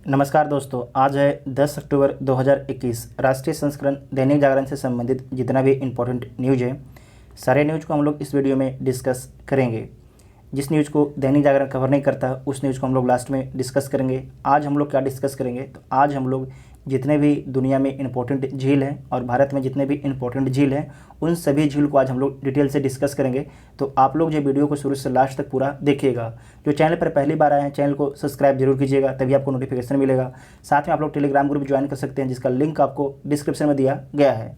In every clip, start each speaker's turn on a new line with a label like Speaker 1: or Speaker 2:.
Speaker 1: नमस्कार दोस्तों, आज है 10 अक्टूबर 2021। राष्ट्रीय संस्करण दैनिक जागरण से संबंधित जितना भी इम्पोर्टेंट न्यूज़ है, सारे न्यूज़ को हम लोग इस वीडियो में डिस्कस करेंगे। जिस न्यूज़ को दैनिक जागरण कवर नहीं करता उस न्यूज़ को हम लोग लास्ट में डिस्कस करेंगे। आज हम लोग क्या डिस्कस करेंगे, तो आज हम लोग जितने भी दुनिया में इम्पोर्टेंट झील हैं और भारत में जितने भी इम्पोर्टेंट झील हैं उन सभी झील को आज हम लोग डिटेल से डिस्कस करेंगे। तो आप लोग जो वीडियो को शुरू से लास्ट तक पूरा देखिएगा। जो चैनल पर पहली बार आए हैं चैनल को सब्सक्राइब जरूर कीजिएगा, तभी आपको नोटिफिकेशन मिलेगा। साथ में आप लोग टेलीग्राम ग्रुप ज्वाइन कर सकते हैं, जिसका लिंक आपको डिस्क्रिप्शन में दिया गया है।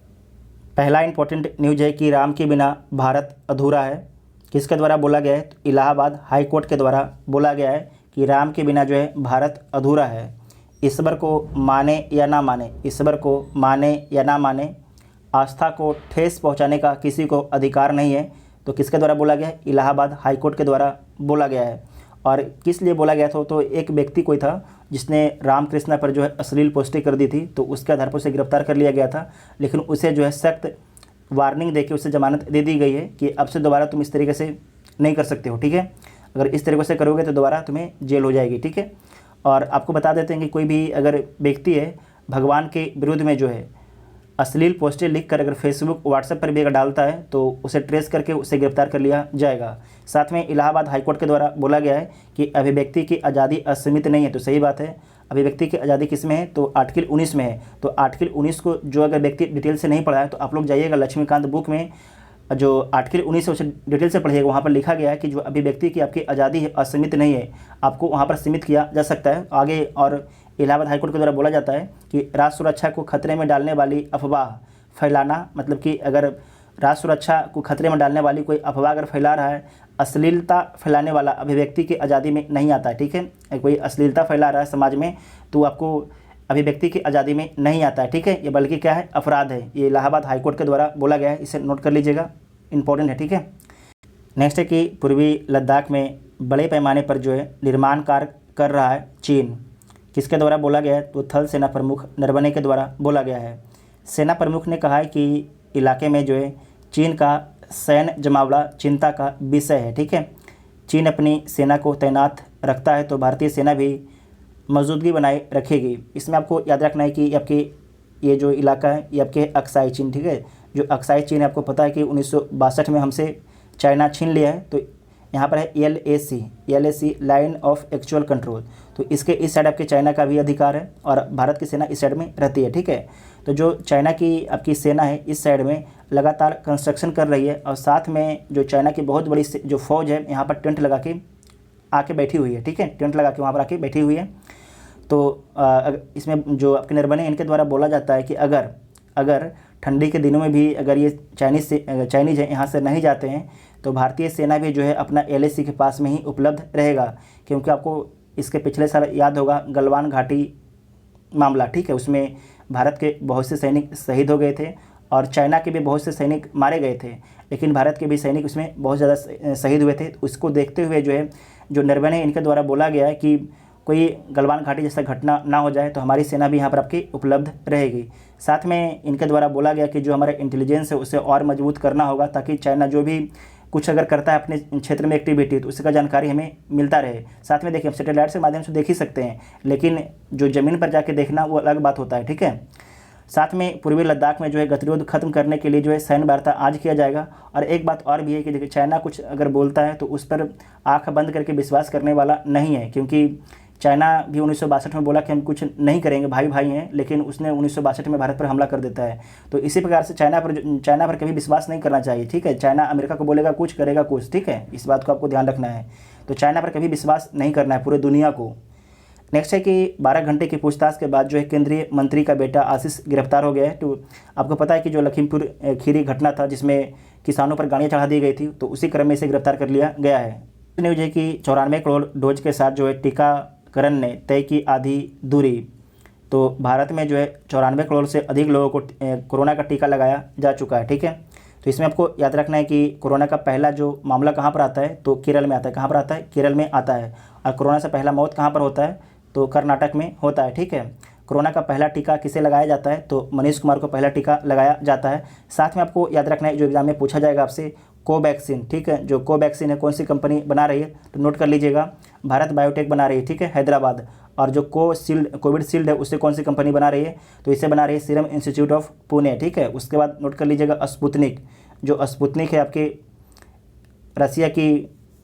Speaker 1: पहला इंपॉर्टेंट न्यूज़ है कि राम के बिना भारत अधूरा है। किसके द्वारा बोला गया है, तो इलाहाबाद हाई कोर्ट के द्वारा बोला गया है कि राम के बिना जो है भारत अधूरा है। ईश्वर को माने या ना माने, ईश्वर को माने या ना माने, आस्था को ठेस पहुंचाने का किसी को अधिकार नहीं है। तो किसके द्वारा बोला गया है, इलाहाबाद हाई कोर्ट के द्वारा बोला गया है। और किस लिए बोला गया था, तो एक व्यक्ति कोई था जिसने रामकृष्ण पर जो है अश्लील पोस्टें कर दी थी, तो उसके आधार पर उसे गिरफ्तार कर लिया गया था। लेकिन उसे जो है सख्त वार्निंग देके उसे ज़मानत दे दी गई है कि अब से दोबारा तुम इस तरीके से नहीं कर सकते हो, ठीक है। अगर इस तरीके से करोगे तो दोबारा तुम्हें जेल हो जाएगी, ठीक है। और आपको बता देते हैं कि कोई भी अगर व्यक्ति है भगवान के विरुद्ध में जो है अश्लील पोस्टें लिखकर अगर फेसबुक व्हाट्सएप पर भी अगर डालता है तो उसे ट्रेस करके उसे गिरफ्तार कर लिया जाएगा। साथ में इलाहाबाद हाईकोर्ट के द्वारा बोला गया है कि अभिव्यक्ति की आज़ादी असीमित नहीं है। तो सही बात है, अभिव्यक्ति की आज़ादी किस में है, तो आर्टिकल 19 में है। तो आर्टिकल 19 को जो अगर व्यक्ति डिटेल से नहीं पढ़ा है तो आप लोग जाइएगा लक्ष्मीकांत बुक में, जो आर्टिकल 19 है उसे डिटेल से पढ़िएगा। वहाँ पर लिखा गया है कि जो अभिव्यक्ति की आपकी आज़ादी है असीमित नहीं है, आपको वहाँ पर सीमित किया जा सकता है आगे। और इलाहाबाद हाईकोर्ट के द्वारा बोला जाता है कि राष्ट्र सुरक्षा को खतरे में डालने वाली अफवाह फैलाना, मतलब कि अगर राष्ट्र सुरक्षा को खतरे में डालने वाली कोई अफवाह अगर फैला रहा है, अश्लीलता फैलाने वाला अभिव्यक्ति की आज़ादी में नहीं आता है, ठीक है। कोई अश्लीलता फैला रहा है समाज में तो आपको अभिव्यक्ति की आज़ादी में नहीं आता है, ठीक है। ये बल्कि क्या है, अपराध है। ये इलाहाबाद हाईकोर्ट के द्वारा बोला गया है, इसे नोट कर लीजिएगा, इंपॉर्टेंट है, ठीक है। नेक्स्ट है कि पूर्वी लद्दाख में बड़े पैमाने पर जो है निर्माण कार्य कर रहा है चीन। किसके द्वारा बोला गया है, तो थल सेना प्रमुख नरवणे के द्वारा बोला गया है। सेना प्रमुख ने कहा है कि इलाके में जो है चीन का सैन्य जमावड़ा चिंता का विषय है, ठीक है। चीन अपनी सेना को तैनात रखता है तो भारतीय सेना भी मौजूदगी बनाए रखेगी। इसमें आपको याद रखना है कि आपके ये जो इलाका है ये आपके अक्साई चीन, ठीक है। जो अक्साई चीन है आपको पता है कि 1962 में हमसे चाइना छीन लिया है। तो यहाँ पर है LAC line of actual control. तो इसके इस साइड आपके चाइना का भी अधिकार है और भारत की सेना इस साइड में रहती है, ठीक है। तो जो चाइना की आपकी सेना है इस साइड में लगातार कंस्ट्रक्शन कर रही है और साथ में जो चाइना की बहुत बड़ी जो फौज है यहाँ पर टेंट लगा के आके बैठी हुई है, ठीक है। टेंट लगा के वहाँ पर आके बैठी हुई है। तो इसमें जो आपके नरवणे इनके द्वारा बोला जाता है कि अगर ठंडी के दिनों में भी अगर ये चाइनीज़ है यहाँ से नहीं जाते हैं तो भारतीय सेना भी जो है अपना LAC के पास में ही उपलब्ध रहेगा। क्योंकि आपको इसके पिछले साल याद होगा गलवान घाटी मामला, ठीक है। उसमें भारत के बहुत से सैनिक शहीद हो गए थे और चाइना के भी बहुत से सैनिक मारे गए थे, लेकिन भारत के भी सैनिक उसमें बहुत ज़्यादा शहीद हुए थे। तो उसको देखते हुए जो है जो नरवणे इनके द्वारा बोला गया है कि कोई गलवान घाटी जैसा घटना ना हो जाए तो हमारी सेना भी यहाँ पर आपकी उपलब्ध रहेगी। साथ में इनके द्वारा बोला गया कि जो हमारा इंटेलिजेंस है उसे और मजबूत करना होगा ताकि चाइना जो भी कुछ अगर करता है अपने क्षेत्र में एक्टिविटी तो उसका जानकारी हमें मिलता रहे। साथ में देखिए हम सैटेलाइट के माध्यम से देख ही सकते हैं, लेकिन जो ज़मीन पर जाके देखना वो अलग बात होता है, ठीक है। साथ में पूर्वी लद्दाख में जो है गतिरोध खत्म करने के लिए जो है सैन्य वार्ता आज किया जाएगा। और एक बात और भी है कि देखिए चाइना कुछ अगर बोलता है तो उस पर आँख बंद करके विश्वास करने वाला नहीं है, क्योंकि चाइना भी 1962 में बोला कि हम कुछ नहीं करेंगे, भाई भाई हैं, लेकिन उसने 1962 में भारत पर हमला कर देता है। तो इसी प्रकार से चाइना पर कभी विश्वास नहीं करना चाहिए, ठीक है। चाइना अमेरिका को बोलेगा कुछ करेगा कुछ, ठीक है। इस बात को आपको ध्यान रखना है। तो चाइना पर कभी विश्वास नहीं करना है पूरे दुनिया को। नेक्स्ट है कि 12 घंटे की पूछताछ के बाद जो है केंद्रीय मंत्री का बेटा आशीष गिरफ्तार हो गया है। तो आपको पता है कि जो लखीमपुर खीरी घटना था जिसमें किसानों पर गाड़ियाँ चढ़ा दी गई थी, तो उसी क्रम में इसे गिरफ्तार कर लिया गया है। न्यूज़ है कि 94 करोड़ डोज के साथ जो है टीकाकरण ने तय की आधी दूरी। तो भारत में जो है 94 करोड़ से अधिक लोगों को कोरोना का टीका लगाया जा चुका है, ठीक है। तो इसमें आपको याद रखना है कि कोरोना का पहला जो मामला कहाँ पर आता है, तो केरल में आता है। कहाँ पर आता है, केरल में आता है। और कोरोना से पहला मौत कहाँ पर होता है, तो कर्नाटक में होता है, ठीक है। कोरोना का पहला टीका किसे लगाया जाता है, तो मनीष कुमार को पहला टीका लगाया जाता है। साथ में आपको याद रखना है जो एग्जाम में पूछा जाएगा आपसे, कोवैक्सीन, ठीक है, जो कोवैक्सीन है कौन सी कंपनी बना रही है, तो नोट कर लीजिएगा, भारत बायोटेक बना रही है, ठीक है, हैदराबाद। और जो कोविशील्ड है उससे कौन सी कंपनी बना रही है, तो इसे बना रही है सीरम इंस्टीट्यूट ऑफ पुणे, ठीक है। उसके बाद नोट कर लीजिएगा स्पुतनिक, जो स्पुतनिक है आपके रसिया की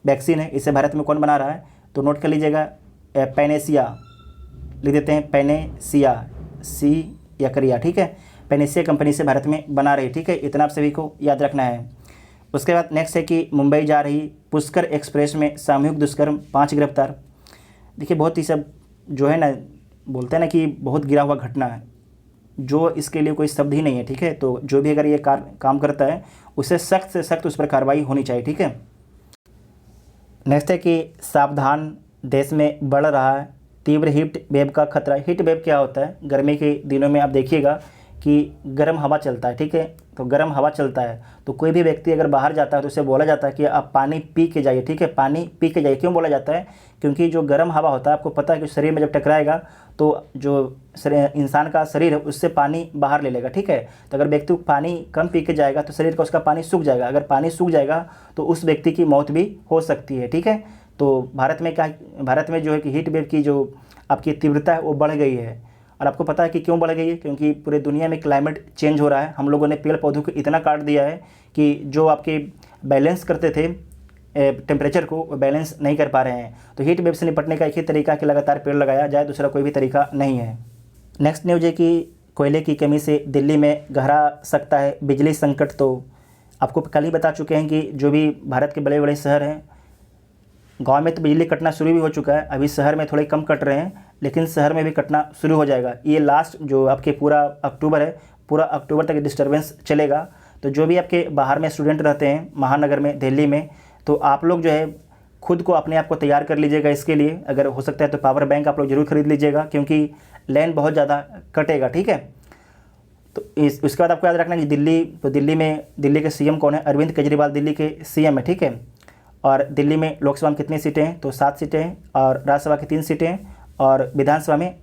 Speaker 1: वैक्सीन है, इसे भारत में कौन बना रहा है, तो नोट कर लीजिएगा पैनेसिया, लिख देते हैं पैनेसिया, सी या करिया, ठीक है, पैनेसिया कंपनी से भारत में बना रही, ठीक है। इतना आप सभी को याद रखना है। उसके बाद नेक्स्ट है कि मुंबई जा रही पुष्कर एक्सप्रेस में सामूहिक दुष्कर्म, 5 गिरफ्तार। देखिए बहुत ही सब जो है ना, बोलते हैं ना कि बहुत गिरा हुआ घटना है, जो इसके लिए कोई शब्द ही नहीं है, ठीक है। तो जो भी अगर ये काम करता है उसे सख्त से सख्त उस पर कार्रवाई होनी चाहिए, ठीक है। नेक्स्ट है कि सावधान, देश में बढ़ रहा है तीव्र हीट वेव का खतरा। हीट वेव क्या होता है, गर्मी के दिनों में आप देखिएगा कि गर्म हवा चलता है, ठीक है। तो गर्म हवा चलता है तो कोई भी व्यक्ति अगर बाहर जाता है तो उसे बोला जाता है कि आप पानी पी के जाइए, ठीक है, पानी पी के जाइए। क्यों बोला जाता है, क्योंकि जो गर्म हवा होता है आपको पता है कि शरीर में जब टकराएगा तो जो इंसान का शरीर है उससे पानी बाहर ले लेगा, ठीक है। तो अगर व्यक्ति पानी कम पी के जाएगा तो शरीर का उसका पानी सूख जाएगा, अगर पानी सूख जाएगा तो उस व्यक्ति की मौत भी हो सकती है, ठीक है। तो भारत में जो है कि हीट वेव की जो आपकी तीव्रता है वो बढ़ गई है। और आपको पता है कि क्यों बढ़ गई है, क्योंकि पूरे दुनिया में क्लाइमेट चेंज हो रहा है। हम लोगों ने पेड़ पौधों को इतना काट दिया है कि जो आपके बैलेंस करते थे टेम्परेचर को, वो बैलेंस नहीं कर पा रहे हैं। तो हीट वेव से निपटने का एक ही तरीका कि लगातार पेड़ लगाया जाए, दूसरा कोई भी तरीका नहीं है। नेक्स्ट न्यूज है कि कोयले की कमी से दिल्ली में गहरा सकता है बिजली संकट। तो आपको कल ही बता चुके हैं कि जो भी भारत के बड़े बड़े शहर हैं, गांव में तो बिजली कटना शुरू भी हो चुका है, अभी शहर में थोड़े कम कट रहे हैं, लेकिन शहर में भी कटना शुरू हो जाएगा। ये लास्ट जो आपके पूरा अक्टूबर है, पूरा अक्टूबर तक डिस्टर्बेंस चलेगा। तो जो भी आपके बाहर में स्टूडेंट रहते हैं महानगर में, दिल्ली में, तो आप लोग जो है खुद को अपने आप को तैयार कर लीजिएगा इसके लिए। अगर हो सकता है तो पावर बैंक आप लोग जरूर खरीद लीजिएगा, क्योंकि लाइन बहुत ज़्यादा कटेगा, ठीक है। तो उसके बाद आपको याद रखना कि दिल्ली के सीएम कौन है, अरविंद केजरीवाल दिल्ली के सीएम है, ठीक है। और दिल्ली में लोकसभा में कितनी सीटें हैं, तो 7 सीटें हैं, और राज्यसभा की 3 सीटें हैं, और विधानसभा में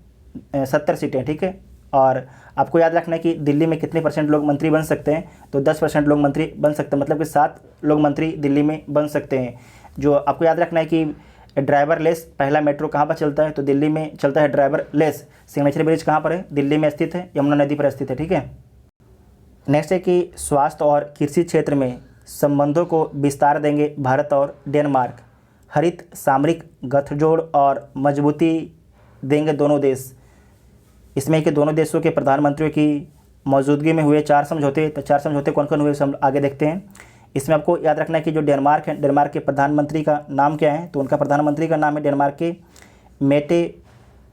Speaker 1: 70 सीटें हैं, ठीक है। और आपको याद रखना है कि दिल्ली में कितने % लोग मंत्री बन सकते हैं, तो 10% लोग मंत्री बन सकते हैं, मतलब कि 7 लोग मंत्री दिल्ली में बन सकते हैं। जो आपको याद रखना है कि ड्राइवरलेस पहला मेट्रो कहाँ पर चलता है, तो दिल्ली में चलता है ड्राइवरलेस। सिग्नेचर ब्रिज कहाँ पर है, दिल्ली में स्थित है, यमुना नदी पर स्थित है, ठीक है। नेक्स्ट है कि स्वास्थ्य और कृषि क्षेत्र में संबंधों को विस्तार देंगे भारत और डेनमार्क। हरित सामरिक गठजोड़ और मजबूती देंगे दोनों देश। इसमें कि दोनों देशों के प्रधानमंत्रियों की मौजूदगी में हुए 4 समझौते। तो 4 समझौते कौन कौन हुए हम आगे देखते हैं। इसमें आपको याद रखना है कि जो डेनमार्क है, डेनमार्क के प्रधानमंत्री का नाम क्या है, तो उनका प्रधानमंत्री का नाम है डेनमार्क के मेटे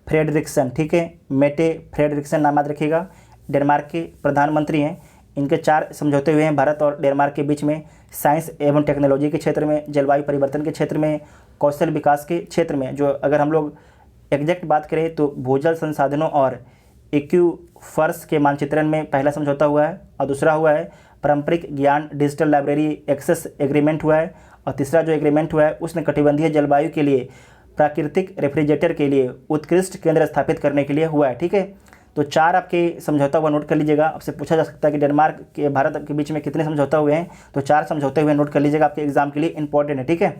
Speaker 1: फ्रेडरिक्सन, ठीक है, मेटे फ्रेडरिक्सन नाम याद रखिएगा, डेनमार्क के प्रधानमंत्री हैं। इनके 4 समझौते हुए हैं भारत और डेनमार्क के बीच में, साइंस एवं टेक्नोलॉजी के क्षेत्र में, जलवायु परिवर्तन के क्षेत्र में, कौशल विकास के क्षेत्र में। जो अगर हम लोग एग्जैक्ट बात करें तो भूजल संसाधनों और एक्यूफर्स के मानचित्रण में पहला समझौता हुआ है, और दूसरा हुआ है पारंपरिक ज्ञान डिजिटल लाइब्रेरी एक्सेस एग्रीमेंट हुआ है, और तीसरा जो एग्रीमेंट हुआ है उसने कटिबंधीय जलवायु के लिए प्राकृतिक रेफ्रिजरेटर के लिए उत्कृष्ट केंद्र स्थापित करने के लिए हुआ है, ठीक है। तो 4 आपके समझौता हुआ, नोट कर लीजिएगा। आपसे पूछा जा सकता है कि डेनमार्क के भारत के बीच में कितने समझौता हुए हैं, तो 4 समझौते हुए, नोट कर लीजिएगा, आपके एग्जाम के लिए इंपॉर्टेंट है, ठीक है।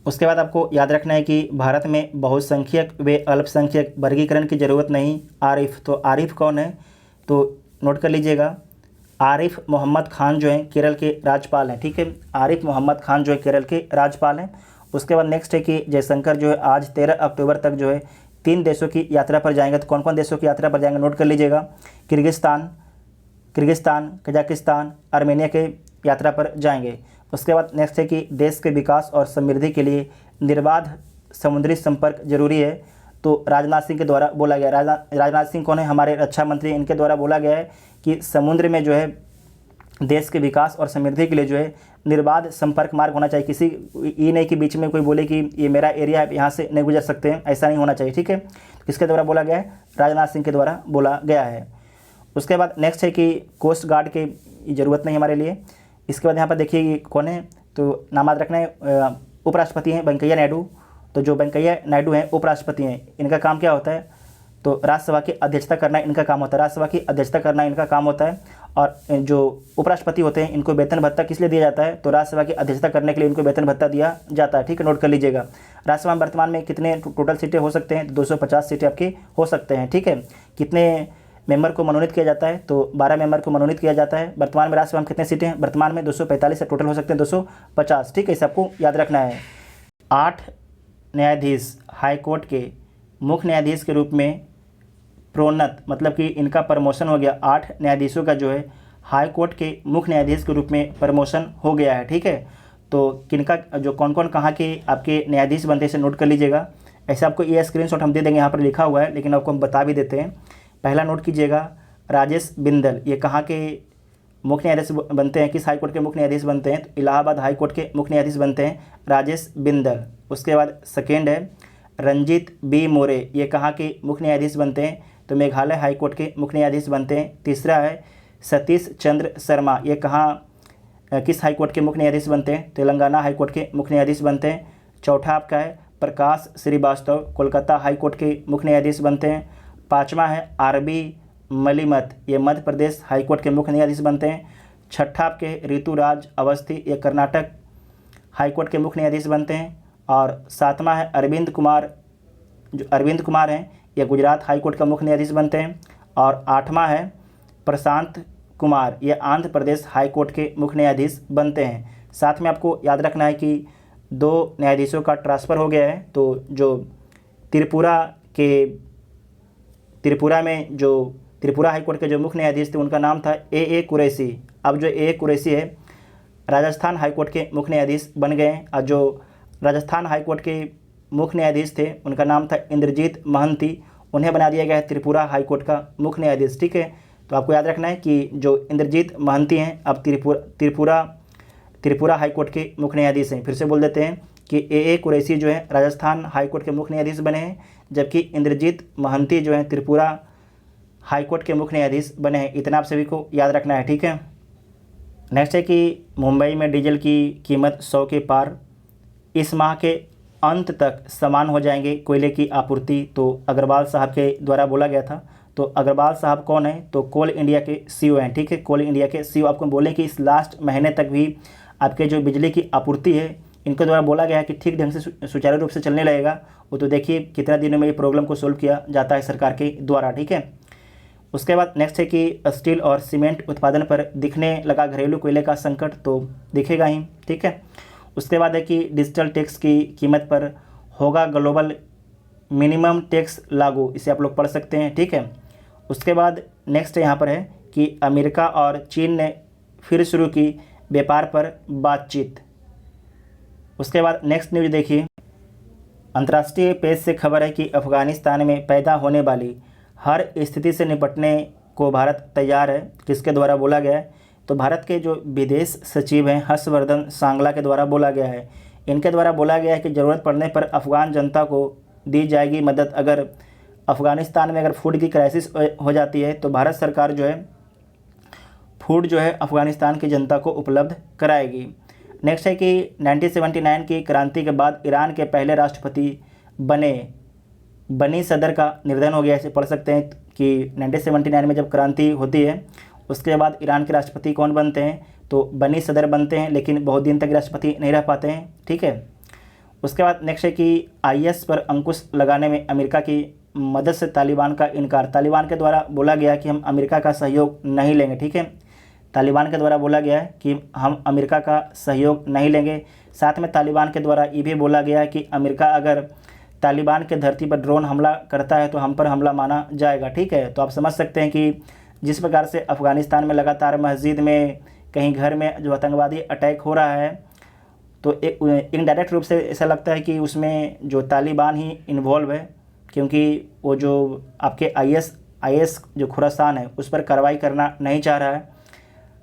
Speaker 1: उसके बाद आपको याद रखना है कि भारत में बहुसंख्यक व अल्पसंख्यक वर्गीकरण की ज़रूरत नहीं। आरिफ, तो आरिफ कौन है, तो नोट कर लीजिएगा, आरिफ मोहम्मद खान जो हैं केरल के राज्यपाल हैं, ठीक है। आरिफ मोहम्मद खान जो है केरल के राज्यपाल हैं। उसके बाद नेक्स्ट है कि जयशंकर जो है आज 13 अक्टूबर तक जो है 3 देशों की यात्रा पर जाएंगे। तो कौन कौन देशों की यात्रा पर जाएंगे, नोट कर लीजिएगा, किर्गिस्तान, कजाकिस्तान, आर्मेनिया के यात्रा पर जाएंगे। उसके बाद नेक्स्ट है कि देश के विकास और समृद्धि के लिए निर्बाध समुद्री संपर्क जरूरी है। तो राजनाथ सिंह के द्वारा बोला गया, राजनाथ सिंह कौन है, हमारे रक्षा मंत्री, इनके द्वारा बोला गया है कि समुद्र में जो है देश के विकास और समृद्धि के लिए जो है निर्बाध संपर्क मार्ग होना चाहिए। किसी ये नहीं कि बीच में कोई बोले कि ये मेरा एरिया है, यहाँ से नहीं गुजर सकते हैं, ऐसा नहीं होना चाहिए, ठीक है। किसके द्वारा बोला गया है, राजनाथ सिंह के द्वारा बोला गया है। उसके बाद नेक्स्ट है कि कोस्ट गार्ड की ज़रूरत नहीं हमारे लिए। इसके बाद यहाँ पर देखिए कौन है, तो नाम याद रखना है, उपराष्ट्रपति हैं वेंकैया नायडू। तो जो वेंकैया नायडू हैं उपराष्ट्रपति हैं, इनका काम क्या होता है, तो राज्यसभा की अध्यक्षता करना इनका काम होता है, राज्यसभा की अध्यक्षता करना इनका काम होता है। और जो उपराष्ट्रपति होते हैं इनको वेतन भत्ता किस लिए दिया जाता है, तो राज्यसभा की अध्यक्षता करने के लिए इनको वेतन भत्ता दिया जाता है। ठीक है, नोट कर लीजिएगा। राज्यसभा में वर्तमान में कितने टोटल सीटें हो सकते हैं, 250 सीटें आपकी हो सकते हैं। ठीक है, कितने मेंबर को मनोनीत किया जाता है, तो 12 मेंबर को मनोनीत किया जाता है। वर्तमान में राज्यसभा में कितने सीटें हैं, वर्तमान में 245 से टोटल हो सकते हैं 250। ठीक है, इसे आपको याद रखना है। 8 न्यायाधीश हाईकोर्ट के मुख्य न्यायाधीश के रूप में प्रोन्नत, मतलब कि इनका प्रमोशन हो गया। 8 न्यायाधीशों का जो है हाई कोर्ट के मुख्य न्यायाधीश के रूप में प्रमोशन हो गया है। ठीक है, तो किनका जो कौन कौन कहाँ के आपके न्यायाधीश बनते हैं इसे नोट कर लीजिएगा। ऐसे आपको ये स्क्रीनशॉट हम दे देंगे, यहाँ पर लिखा हुआ है, लेकिन आपको हम बता भी देते हैं। पहला नोट कीजिएगा, राजेश बिंदल, ये कहाँ के मुख्य न्यायाधीश बनते हैं, किस हाई कोर्ट के मुख्य न्यायाधीश बनते हैं, तो इलाहाबाद हाई कोर्ट के मुख्य न्यायाधीश बनते हैं राजेश बिंदल। उसके बाद सेकेंड है रंजीत बी मोरे, ये कहाँ के मुख्य न्यायाधीश बनते हैं, तो मेघालय हाई कोर्ट के मुख्य न्यायाधीश बनते हैं। तीसरा है सतीश चंद्र शर्मा, ये कहाँ किस हाई कोर्ट के मुख्य न्यायाधीश बनते हैं, तेलंगाना हाई कोर्ट के मुख्य न्यायाधीश बनते हैं। चौथा आपका है प्रकाश श्रीवास्तव, कोलकाता हाई कोर्ट के मुख्य न्यायाधीश बनते हैं। पाँचवा है आरबी मलिमत, ये मध्य प्रदेश हाई कोर्ट के मुख्य न्यायाधीश बनते हैं। छठा आपके ऋतुराज अवस्थी, ये कर्नाटक हाई कोर्ट के मुख्य न्यायाधीश बनते हैं। और सातवां है अरविंद कुमार, जो अरविंद कुमार हैं, ये गुजरात हाई कोर्ट का मुख्य न्यायाधीश बनते हैं। और आठवां है प्रशांत कुमार, ये आंध्र प्रदेश हाई कोर्ट के मुख्य न्यायाधीश बनते हैं। साथ में आपको याद रखना है कि 2 न्यायाधीशों का ट्रांसफ़र हो गया है, तो जो त्रिपुरा हाई कोर्ट के जो मुख्य न्यायाधीश थे उनका नाम था ए कुरैशी। अब जो ए कुरैशी है राजस्थान हाई कोर्ट के मुख्य न्यायाधीश बन गए हैं, और जो राजस्थान हाई कोर्ट के मुख्य न्यायाधीश थे उनका नाम था इंद्रजीत महंती, उन्हें बना दिया गया है त्रिपुरा हाई कोर्ट का मुख्य न्यायाधीश। ठीक है, तो आपको याद रखना है कि जो इंद्रजीत महंती हैं अब त्रिपुरा हाई कोर्ट के मुख्य न्यायाधीश हैं। फिर से बोल देते हैं कि ए कुरैशी जो है राजस्थान हाई कोर्ट के मुख्य न्यायाधीश बने हैं, जबकि इंद्रजीत महंती जो हैं त्रिपुरा हाई कोर्ट के मुख्य न्यायाधीश बने हैं। इतना आप सभी को याद रखना है। ठीक है, नेक्स्ट है कि मुंबई में डीजल की कीमत 100 के पार, इस माह के अंत तक समान हो जाएंगे कोयले की आपूर्ति, तो अग्रवाल साहब के द्वारा बोला गया था। तो अग्रवाल साहब कौन है, तो कोल इंडिया के सीईओ हैं। ठीक है, कोल इंडिया के सीईओ आपको बोले कि इस लास्ट महीने तक भी आपके जो बिजली की आपूर्ति है इनके द्वारा बोला गया है कि ठीक ढंग से सुचारू रूप से चलने लगेगा। वो तो देखिए कितना दिनों में ये प्रॉब्लम को सोल्व किया जाता है सरकार के द्वारा। ठीक है, उसके बाद नेक्स्ट है कि स्टील और सीमेंट उत्पादन पर दिखने लगा घरेलू कोयले का संकट, तो दिखेगा ही। ठीक है, उसके बाद है कि डिजिटल टैक्स की कीमत पर होगा ग्लोबल मिनिमम टैक्स लागू, इसे आप लोग पढ़ सकते हैं। ठीक है, उसके बाद नेक्स्ट यहाँ पर है कि अमेरिका और चीन ने फिर शुरू की व्यापार पर बातचीत। उसके बाद नेक्स्ट न्यूज़ देखिए, अंतर्राष्ट्रीय पेज से खबर है कि अफगानिस्तान में पैदा होने वाली हर स्थिति से निपटने को भारत तैयार है। किसके द्वारा बोला गया है, तो भारत के जो विदेश सचिव हैं हर्षवर्धन श्रृंगला के द्वारा बोला गया है। इनके द्वारा बोला गया है कि ज़रूरत पड़ने पर अफ़गान जनता को दी जाएगी मदद। अगर अफ़गानिस्तान में अगर फूड की क्राइसिस हो जाती है तो भारत सरकार जो है फूड जो है अफ़गानिस्तान की जनता को उपलब्ध कराएगी। नेक्स्ट है कि 1979 की क्रांति के बाद ईरान के पहले राष्ट्रपति बनी सदर का निर्धन हो गया। इसे पढ़ सकते हैं कि 1979 में जब क्रांति होती है उसके बाद ईरान के राष्ट्रपति कौन बनते हैं, तो बनी सदर बनते हैं, लेकिन बहुत दिन तक राष्ट्रपति नहीं रह पाते हैं। ठीक है, उसके बाद नेक्स्ट है कि IS पर अंकुश लगाने में अमेरिका की मदद से तालिबान का इनकार। तालिबान के द्वारा बोला गया कि हम अमेरिका का सहयोग नहीं लेंगे। ठीक है, तालिबान के द्वारा बोला गया है कि हम अमेरिका का सहयोग नहीं लेंगे। साथ में तालिबान के द्वारा ये भी बोला गया है कि अमेरिका अगर तालिबान के धरती पर ड्रोन हमला करता है तो हम पर हमला माना जाएगा। ठीक है, तो आप समझ सकते हैं कि जिस प्रकार से अफ़गानिस्तान में लगातार मस्जिद में कहीं घर में जो आतंकवादी अटैक हो रहा है, तो एक इनडायरेक्ट रूप से ऐसा लगता है कि उसमें जो तालिबान ही इन्वॉल्व है, क्योंकि वो जो आपके IS जो खुरासान है उस पर कार्रवाई करना नहीं चाह रहा है।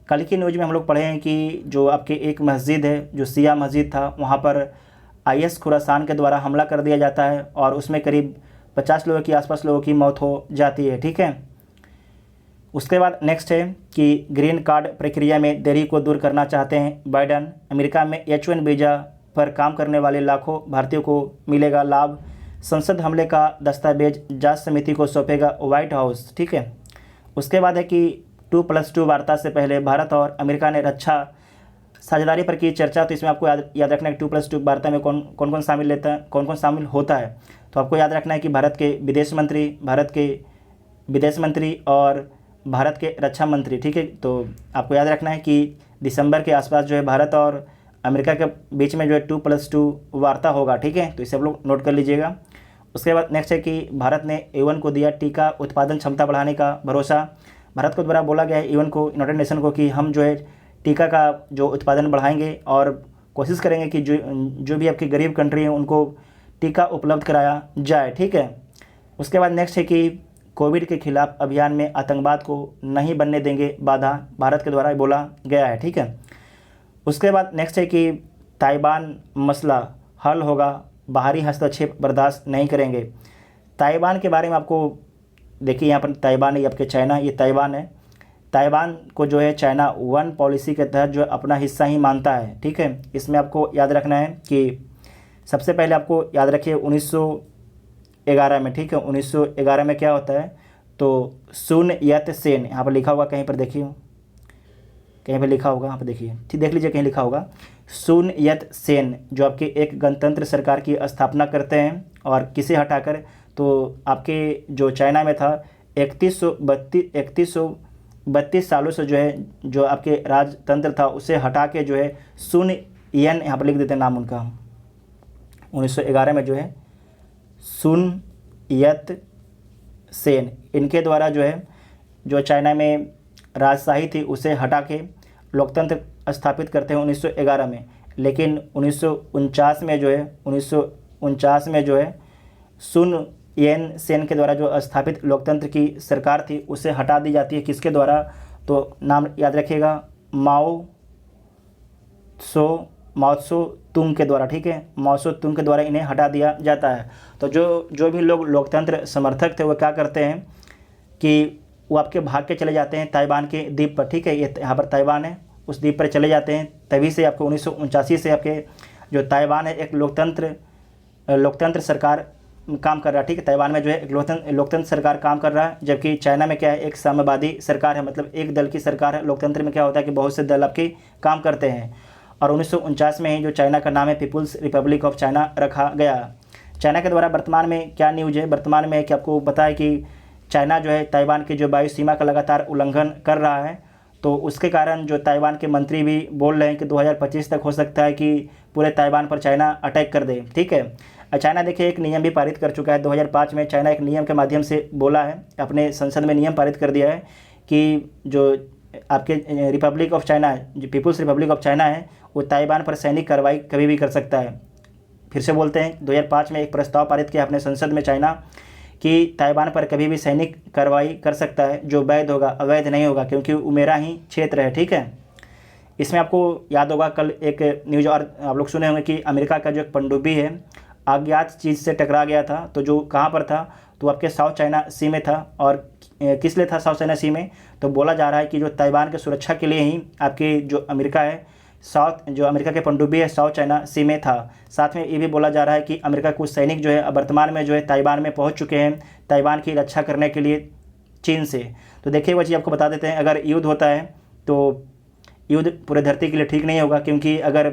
Speaker 1: कल की न्यूज़ में हम लोग पढ़े हैं कि जो आपके एक मस्जिद है जो शिया मस्जिद था, वहाँ पर IS खुरासान के द्वारा हमला कर दिया जाता है और उसमें करीब 50 लोगों के आसपास लोगों की मौत हो जाती है। ठीक है, उसके बाद नेक्स्ट है कि ग्रीन कार्ड प्रक्रिया में देरी को दूर करना चाहते हैं बाइडन। अमेरिका में H1 वीज़ा पर काम करने वाले लाखों भारतीयों को मिलेगा लाभ। संसद हमले का दस्तावेज जांच समिति को सौंपेगा व्हाइट हाउस। ठीक है, उसके बाद है कि 2+2 वार्ता से पहले भारत और अमेरिका ने रक्षा साझेदारी पर की चर्चा। तो इसमें आपको याद रखना है 2+2 वार्ता में कौन कौन शामिल लेता है, कौन कौन शामिल होता है। तो आपको याद रखना है कि भारत के विदेश मंत्री और भारत के रक्षा मंत्री, ठीक है। तो आपको याद रखना है कि दिसंबर के आसपास जो है भारत और अमेरिका के बीच में जो है 2+2 वार्ता होगा, ठीक है। तो इसे आप लोग नोट कर लीजिएगा। उसके बाद नेक्स्ट है कि भारत ने ईवन को दिया टीका उत्पादन क्षमता बढ़ाने का भरोसा। भारत को द्वारा बोला गया है ईवन को, यूनाइटेड नेशन को, कि हम जो है टीका का जो उत्पादन बढ़ाएंगे और कोशिश करेंगे कि जो भी आपकी गरीब कंट्री है उनको टीका उपलब्ध कराया जाए, ठीक है। उसके बाद नेक्स्ट है कि कोविड के खिलाफ अभियान में आतंकवाद को नहीं बनने देंगे बाधा, भारत के द्वारा बोला गया है, ठीक है। उसके बाद नेक्स्ट है कि ताइवान मसला हल होगा, बाहरी हस्तक्षेप बर्दाश्त नहीं करेंगे। ताइवान के बारे में आपको देखिए, यहाँ पर ताइवान, ये आपके चाइना, ये ताइवान है। ताइवान को जो है चाइना वन पॉलिसी के तहत जो अपना हिस्सा ही मानता है, ठीक है। इसमें आपको याद रखना है कि सबसे पहले आपको याद रखिए 1911 में, ठीक है, 1911 में क्या होता है, तो सुन यत सेन, यहाँ पर लिखा होगा, कहीं पर देखिए, कहीं पर लिखा होगा, यहाँ पर देखिए, ठीक, देख लीजिए, कहीं लिखा होगा, सुन यत सेन जो आपके एक गणतंत्र सरकार की स्थापना करते हैं और किसे हटाकर, तो आपके जो चाइना में था 3132 सालों से जो है जो आपके राजतंत्र था उसे हटा के जो है सुन यन, यहाँ पर लिख देते हैं नाम उनका, 1911 में जो है सुन यत सेन, इनके द्वारा जो है जो चाइना में राजशाही थी उसे हटा के लोकतंत्र स्थापित करते हैं 1911 में। लेकिन 1949 में जो है सुन यन सेन के द्वारा जो स्थापित लोकतंत्र की सरकार थी उसे हटा दी जाती है, किसके द्वारा, तो नाम याद रखिएगा, माओ त्सो तुंग के द्वारा, ठीक है, माओ त्सो तुंग के द्वारा इन्हें हटा दिया जाता है। तो जो भी लोग लोकतंत्र समर्थक थे वो क्या करते हैं कि वो आपके भाग के चले जाते हैं ताइवान के द्वीप पर, ठीक है, ये यहाँ पर ताइवान है, उस द्वीप पर चले जाते हैं। तभी से आपको 1979 से आपके जो ताइवान है एक लोकतंत्र सरकार काम कर रहा है, ठीक है। ताइवान में जो है एक लोकतंत्र सरकार काम कर रहा है, जबकि चाइना में क्या है, एक साम्यवादी सरकार है, मतलब एक दल की सरकार है। लोकतंत्र में क्या होता है कि बहुत से दल आपके काम करते हैं। और 1949 में ही जो चाइना का नाम है पीपुल्स रिपब्लिक ऑफ चाइना रखा गया। चाइना के द्वारा वर्तमान में क्या न्यूज है, वर्तमान में कि आपको पता है कि चाइना जो है ताइवान की जो वायु सीमा का लगातार उल्लंघन कर रहा है। तो उसके कारण जो ताइवान के मंत्री भी बोल रहे हैं कि 2025 तक हो सकता है कि पूरे ताइवान पर चाइना अटैक कर दे, ठीक है। चाइना देखिए एक नियम भी पारित कर चुका है 2005 में। चाइना एक नियम के माध्यम से बोला है, अपने संसद में नियम पारित कर दिया है कि जो आपके रिपब्लिक ऑफ चाइना है, जो पीपुल्स रिपब्लिक ऑफ चाइना है, वो ताइवान पर सैनिक कार्रवाई कभी भी कर सकता है। फिर से बोलते हैं, 2005 में एक प्रस्ताव पारित किया अपने संसद में चाइना कि ताइवान पर कभी भी सैनिक कार्रवाई कर सकता है, जो वैध होगा, अवैध नहीं होगा, क्योंकि वो मेरा ही क्षेत्र है, ठीक है। इसमें आपको याद होगा कल एक न्यूज़ और आप लोग सुने होंगे कि अमेरिका का जो एक पनडुब्बी है अज्ञात चीज़ से टकरा गया था। तो जो कहाँ पर था, तो आपके साउथ चाइना सी में था। और किस लिए था साउथ चाइना सी में, तो बोला जा रहा है कि जो ताइवान की सुरक्षा के लिए ही आपके जो अमेरिका है, जो अमेरिका के पनडुब्बी है साउथ चाइना सी में था। साथ में ये भी बोला जा रहा है कि अमेरिका कुछ सैनिक जो है वर्तमान में जो है ताइवान में पहुंच चुके हैं ताइवान की रक्षा करने के लिए चीन से। तो देखिए वो चीज़ आपको बता देते हैं, अगर युद्ध होता है तो युद्ध पूरे धरती के लिए ठीक नहीं होगा, क्योंकि अगर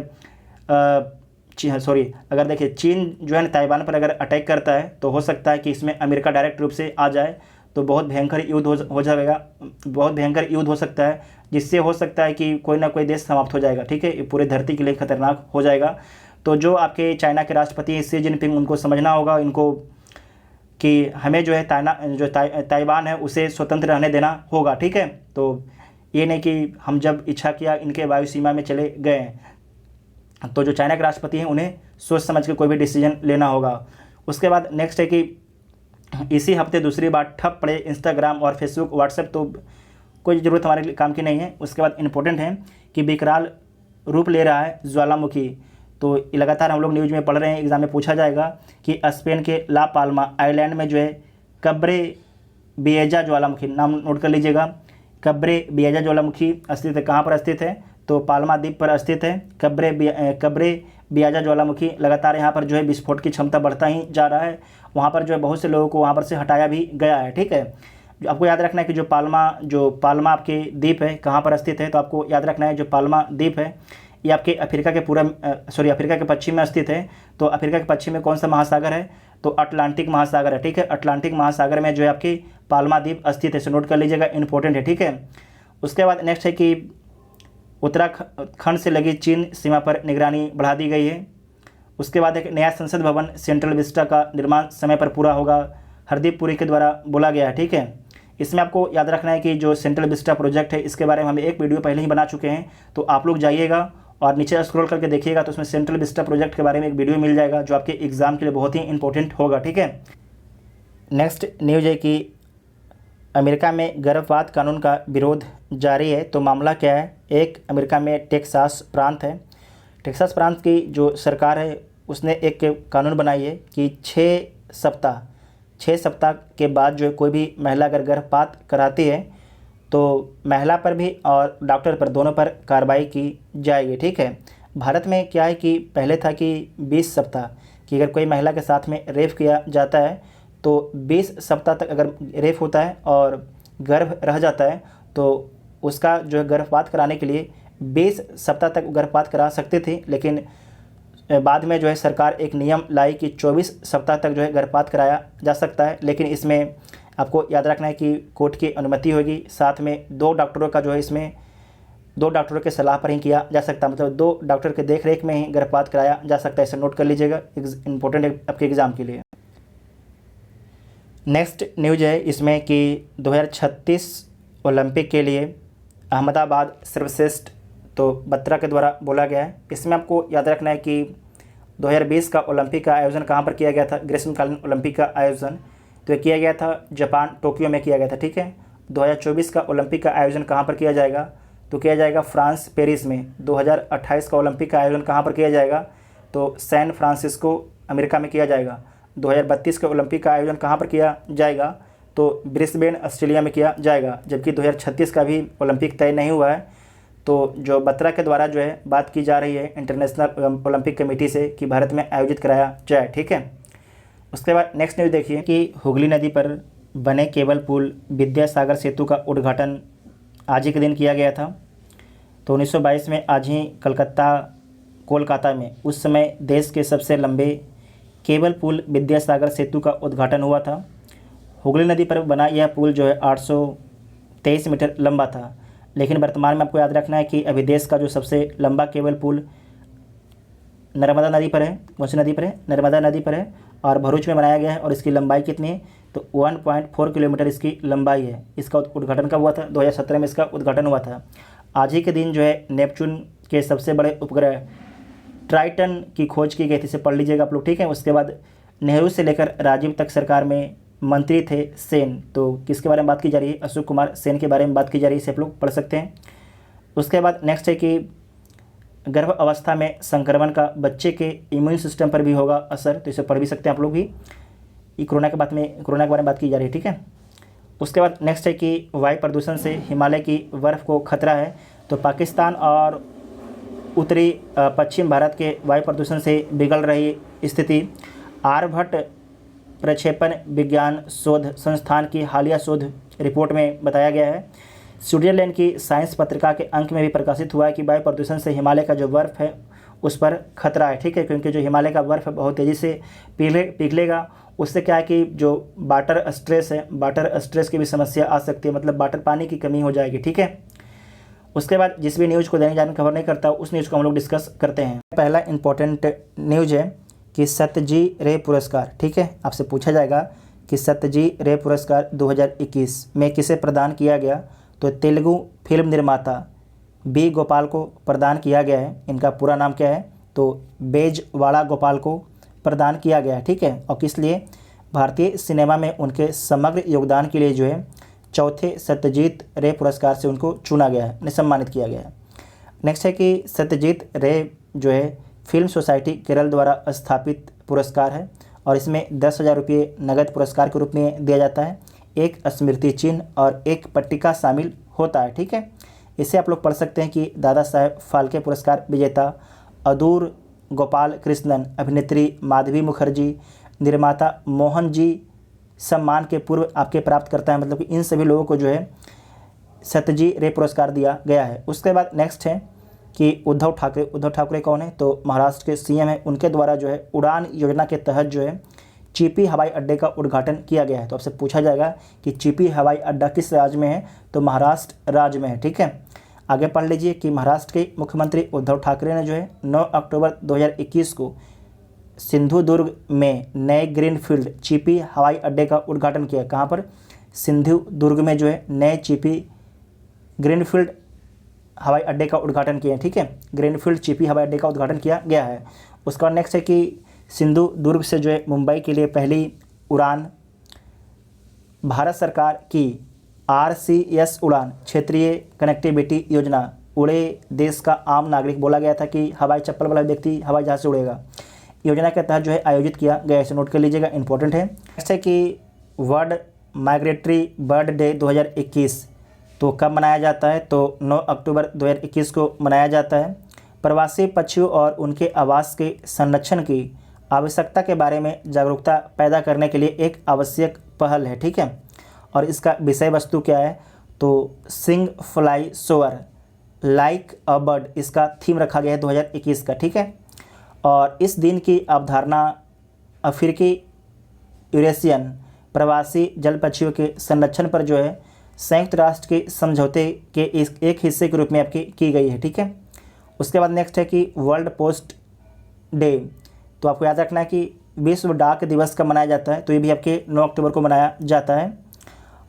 Speaker 1: अगर देखिए चीन जो है ना ताइवान पर अगर अटैक करता है तो हो सकता है कि इसमें अमेरिका डायरेक्ट रूप से आ जाए, तो बहुत भयंकर युद्ध हो जाएगा, बहुत भयंकर युद्ध हो सकता है, जिससे हो सकता है कि कोई ना कोई देश समाप्त हो जाएगा, ठीक है, पूरे धरती के लिए खतरनाक हो जाएगा। तो जो आपके चाइना के राष्ट्रपति शी जिनपिंग, उनको समझना होगा इनको कि हमें जो है ताइवान है उसे स्वतंत्र रहने देना होगा, ठीक है। तो ये नहीं कि हम जब इच्छा किया इनके वायु सीमा में चले गए। तो जो चाइना के राष्ट्रपति हैं उन्हें सोच समझ के कोई भी डिसीजन लेना होगा। उसके बाद नेक्स्ट है कि इसी हफ्ते दूसरी बार ठप पड़े इंस्टाग्राम और फेसबुक, व्हाट्सएप, तो कोई ज़रूरत हमारे लिए काम की नहीं है। उसके बाद इम्पोर्टेंट है कि विकराल रूप ले रहा है ज्वालामुखी। तो लगातार हम लोग न्यूज़ में पढ़ रहे हैं, एग्जाम में पूछा जाएगा कि स्पेन के ला पाल्मा आइलैंड में जो है कब्रे बिएजा ज्वालामुखी, नाम नोट कर लीजिएगा, कब्रे बिएजा ज्वालामुखी स्थित है। कहाँ पर स्थित है, तो पाल्मा द्वीप पर स्थित है कब्रे बियाजा ज्वालामुखी। लगातार यहाँ पर जो है विस्फोट की क्षमता बढ़ता ही जा रहा है। वहाँ पर जो है बहुत से लोगों को वहाँ पर से हटाया भी गया है, ठीक है। जो आपको याद रखना है कि जो पाल्मा आपके द्वीप है कहाँ पर स्थित है, तो आपको याद रखना है जो पाल्मा द्वीप है ये आपके अफ्रीका के पश्चिम में स्थित है। तो अफ्रीका के पश्चिम में कौन सा महासागर है, तो अटलांटिक महासागर है, ठीक है। अटलांटिक महासागर में जो है आपकी पाल्मा द्वीप स्थित है, सो नोट कर लीजिएगा, इंपॉर्टेंट है, ठीक है। उसके बाद नेक्स्ट है कि उत्तराखंड से लगी चीन सीमा पर निगरानी बढ़ा दी गई है। उसके बाद एक नया संसद भवन सेंट्रल विस्टा का निर्माण समय पर पूरा होगा, हरदीप पुरी के द्वारा बोला गया है, ठीक है। इसमें आपको याद रखना है कि जो सेंट्रल विस्टा प्रोजेक्ट है इसके बारे में हम एक वीडियो पहले ही बना चुके हैं, तो आप लोग जाइएगा और नीचे स्क्रॉल करके देखिएगा, तो उसमें सेंट्रल विस्टा प्रोजेक्ट के बारे में एक वीडियो मिल जाएगा जो आपके एग्जाम के लिए बहुत ही इंपॉर्टेंट होगा, ठीक है। नेक्स्ट न्यूज़ है कि अमेरिका में गर्भपात कानून का विरोध जारी है। तो मामला क्या है, एक अमेरिका में टेक्सास प्रांत है, टेक्सास प्रांत की जो सरकार है उसने एक कानून बनाई है कि 6 सप्ताह के बाद जो कोई भी महिला अगर गर्भपात कराती है तो महिला पर भी और डॉक्टर पर दोनों पर कार्रवाई की जाएगी, ठीक है। भारत में क्या है कि पहले था कि 20 सप्ताह कि अगर कोई महिला के साथ में रेप किया जाता है तो 20 सप्ताह तक अगर रेप होता है और गर्भ रह जाता है तो उसका जो है गर्भपात कराने के लिए 20 सप्ताह तक गर्भपात करा सकते थे। लेकिन बाद में जो है सरकार एक नियम लाई कि 24 सप्ताह तक जो है गर्भपात कराया जा सकता है। लेकिन इसमें आपको याद रखना है कि कोर्ट की अनुमति होगी, साथ में 2 डॉक्टरों का जो है इसमें 2 डॉक्टरों के सलाह पर ही किया जा सकता है, मतलब 2 डॉक्टर के देख रेख में ही गर्भपात कराया जा सकता है। इसे नोट कर लीजिएगा, इंपॉर्टेंट है आपके एग्ज़ाम के लिए। नेक्स्ट न्यूज़ है इसमें कि 2036 ओलंपिक के लिए अहमदाबाद सर्वश्रेष्ठ तो बत्रा के द्वारा बोला गया है। इसमें आपको याद रखना है कि 2020 का ओलंपिक का आयोजन कहाँ पर किया गया था, ग्रीष्मकालीन ओलंपिक का आयोजन तो किया गया था जापान टोक्यो में किया गया था, ठीक है। 2024 का ओलंपिक का आयोजन कहाँ पर किया जाएगा, तो किया जाएगा फ्रांस पेरिस में। 2028 का ओलंपिक का आयोजन कहाँ पर किया जाएगा, तो सैन फ्रांसिस्को अमेरिका में किया जाएगा। 2032 के ओलंपिक का आयोजन कहाँ पर किया जाएगा, तो ब्रिस्बेन ऑस्ट्रेलिया में किया जाएगा। जबकि 2036 का भी ओलंपिक तय नहीं हुआ है, तो जो बत्रा के द्वारा जो है बात की जा रही है इंटरनेशनल ओलंपिक कमेटी से कि भारत में आयोजित कराया जाए, ठीक है। उसके बाद नेक्स्ट न्यूज़ देखिए कि हुगली नदी पर बने केबल पुल विद्यासागर सेतु का उद्घाटन आज ही के दिन किया गया था। तो 1922 में आज ही कोलकाता में उस समय देश के सबसे लंबे केबल पुल विद्यासागर सेतु का उद्घाटन हुआ था। हुगली नदी पर बना यह पुल जो है 823 मीटर लंबा था। लेकिन वर्तमान में आपको याद रखना है कि अभी देश का जो सबसे लंबा केबल पुल नर्मदा नदी पर है। कौन सी नदी पर है, नर्मदा नदी पर है और भरूच में बनाया गया है। और इसकी लंबाई कितनी है, तो 1.4 किलोमीटर इसकी लंबाई है। इसका उद्घाटन कब हुआ था, 2017 में इसका उद्घाटन हुआ था। आज ही के दिन जो है नेपच्यून के सबसे बड़े उपग्रह ट्राइटन की खोज की गई थी, इसे पढ़ लीजिएगा आप लोग, ठीक है। उसके बाद नेहरू से लेकर राजीव तक सरकार में मंत्री थे सेन, तो किसके बारे में बात की जा रही है, अशोक कुमार सेन के बारे में बात की जा रही है, इसे आप लोग पढ़ सकते हैं। उसके बाद नेक्स्ट है कि गर्भ अवस्था में संक्रमण का बच्चे के इम्यून सिस्टम पर भी होगा असर, तो इसे पढ़ भी सकते हैं आप लोग भी। ये कोरोना के बारे में बात की जा रही है, ठीक है। उसके बाद नेक्स्ट है कि वायु प्रदूषण से हिमालय की बर्फ़ को खतरा है। तो पाकिस्तान और उत्तरी पश्चिम भारत के वायु प्रदूषण से बिगड़ रही स्थिति आर्यभट्ट प्रक्षेपण विज्ञान शोध संस्थान की हालिया शोध रिपोर्ट में बताया गया है। स्विट्जरलैंड की साइंस पत्रिका के अंक में भी प्रकाशित हुआ है कि वायु प्रदूषण से हिमालय का जो बर्फ़ है उस पर खतरा है, ठीक है। क्योंकि जो हिमालय का बर्फ़ बहुत तेज़ी से पिघलेगा, उससे क्या है कि जो वाटर स्ट्रेस है, वाटर स्ट्रेस की भी समस्या आ सकती है, मतलब वाटर पानी की कमी हो जाएगी, ठीक है। उसके बाद जिस भी न्यूज़ को दैनिक जागरण कवर नहीं करता उस न्यूज़ को हम लोग डिस्कस करते हैं। पहला इंपॉर्टेंट न्यूज़ है कि सत्यजी रे पुरस्कार, ठीक है। आपसे पूछा जाएगा कि सत्यजी रे पुरस्कार 2021 में किसे प्रदान किया गया, तो तेलुगु फिल्म निर्माता बी गोपाल को प्रदान किया गया है। इनका पूरा नाम क्या है, तो बेजवाड़ा गोपाल को प्रदान किया गया है, ठीक है। और किस लिए, भारतीय सिनेमा में उनके समग्र योगदान के लिए जो है चौथे सत्यजीत रे पुरस्कार से उनको चुना गया है, सम्मानित किया गया है। नेक्स्ट है कि सत्यजीत रे जो है फिल्म सोसाइटी केरल द्वारा स्थापित पुरस्कार है और इसमें 10,000 रुपये नगद पुरस्कार के रूप में दिया जाता है। एक स्मृति चिन्ह और एक पट्टिका शामिल होता है, ठीक है। इसे आप लोग पढ़ सकते हैं कि दादा साहेब फाल्के पुरस्कार विजेता अदूर गोपाल कृष्णन, अभिनेत्री माधवी मुखर्जी, निर्माता मोहन जी सम्मान के पूर्व आपके प्राप्त करता है, मतलब कि इन सभी लोगों को जो है सत्यजी रे पुरस्कार दिया गया है। उसके बाद नेक्स्ट है कि उद्धव ठाकरे कौन है? तो महाराष्ट्र के सीएम है। उनके द्वारा जो है उड़ान योजना के तहत जो है चिपी हवाई अड्डे का उद्घाटन किया गया है। तो आपसे पूछा जाएगा कि चिपी हवाई अड्डा किस राज्य में है? तो महाराष्ट्र राज्य में है। ठीक है, आगे पढ़ लीजिए कि महाराष्ट्र के मुख्यमंत्री उद्धव ठाकरे ने जो है 9 अक्टूबर 2021 को सिंधुदुर्ग में नए ग्रीनफील्ड चिपी हवाई अड्डे का उद्घाटन किया। कहाँ पर? सिंधुदुर्ग में जो है नए चिपी ग्रीनफील्ड हवाई अड्डे का उद्घाटन किया है। ठीक है, ग्रीनफील्ड चिपी हवाई अड्डे का उद्घाटन किया गया है। उसका नेक्स्ट है कि सिंधुदुर्ग से जो है मुंबई के लिए पहली उड़ान भारत सरकार की RCS उड़ान क्षेत्रीय कनेक्टिविटी योजना उड़े देश का आम नागरिक। बोला गया था कि हवाई चप्पल वाला व्यक्ति हवाई जहाज से उड़ेगा। योजना के तहत जो है आयोजित किया गया, इसे नोट कर लीजिएगा, इंपॉर्टेंट है। नेक्स्ट है कि वर्ल्ड माइग्रेटरी बर्ड डे 2021 तो कब मनाया जाता है? तो 9 अक्टूबर 2021 को मनाया जाता है। प्रवासी पक्षियों और उनके आवास के संरक्षण की आवश्यकता के बारे में जागरूकता पैदा करने के लिए एक आवश्यक पहल है। ठीक है, और इसका विषय वस्तु क्या है? तो sing fly soar like a bird, इसका थीम रखा गया है 2021 का। ठीक है, और इस दिन की अवधारणा अफ्रीकी यूरेशियन प्रवासी जल पक्षियों के संरक्षण पर जो है संयुक्त राष्ट्र के समझौते के एक हिस्से के रूप में आपकी की गई है। ठीक है, उसके बाद नेक्स्ट है कि वर्ल्ड पोस्ट डे। तो आपको याद रखना है कि विश्व डाक दिवस कब मनाया जाता है? तो ये भी आपके 9 अक्टूबर को मनाया जाता है।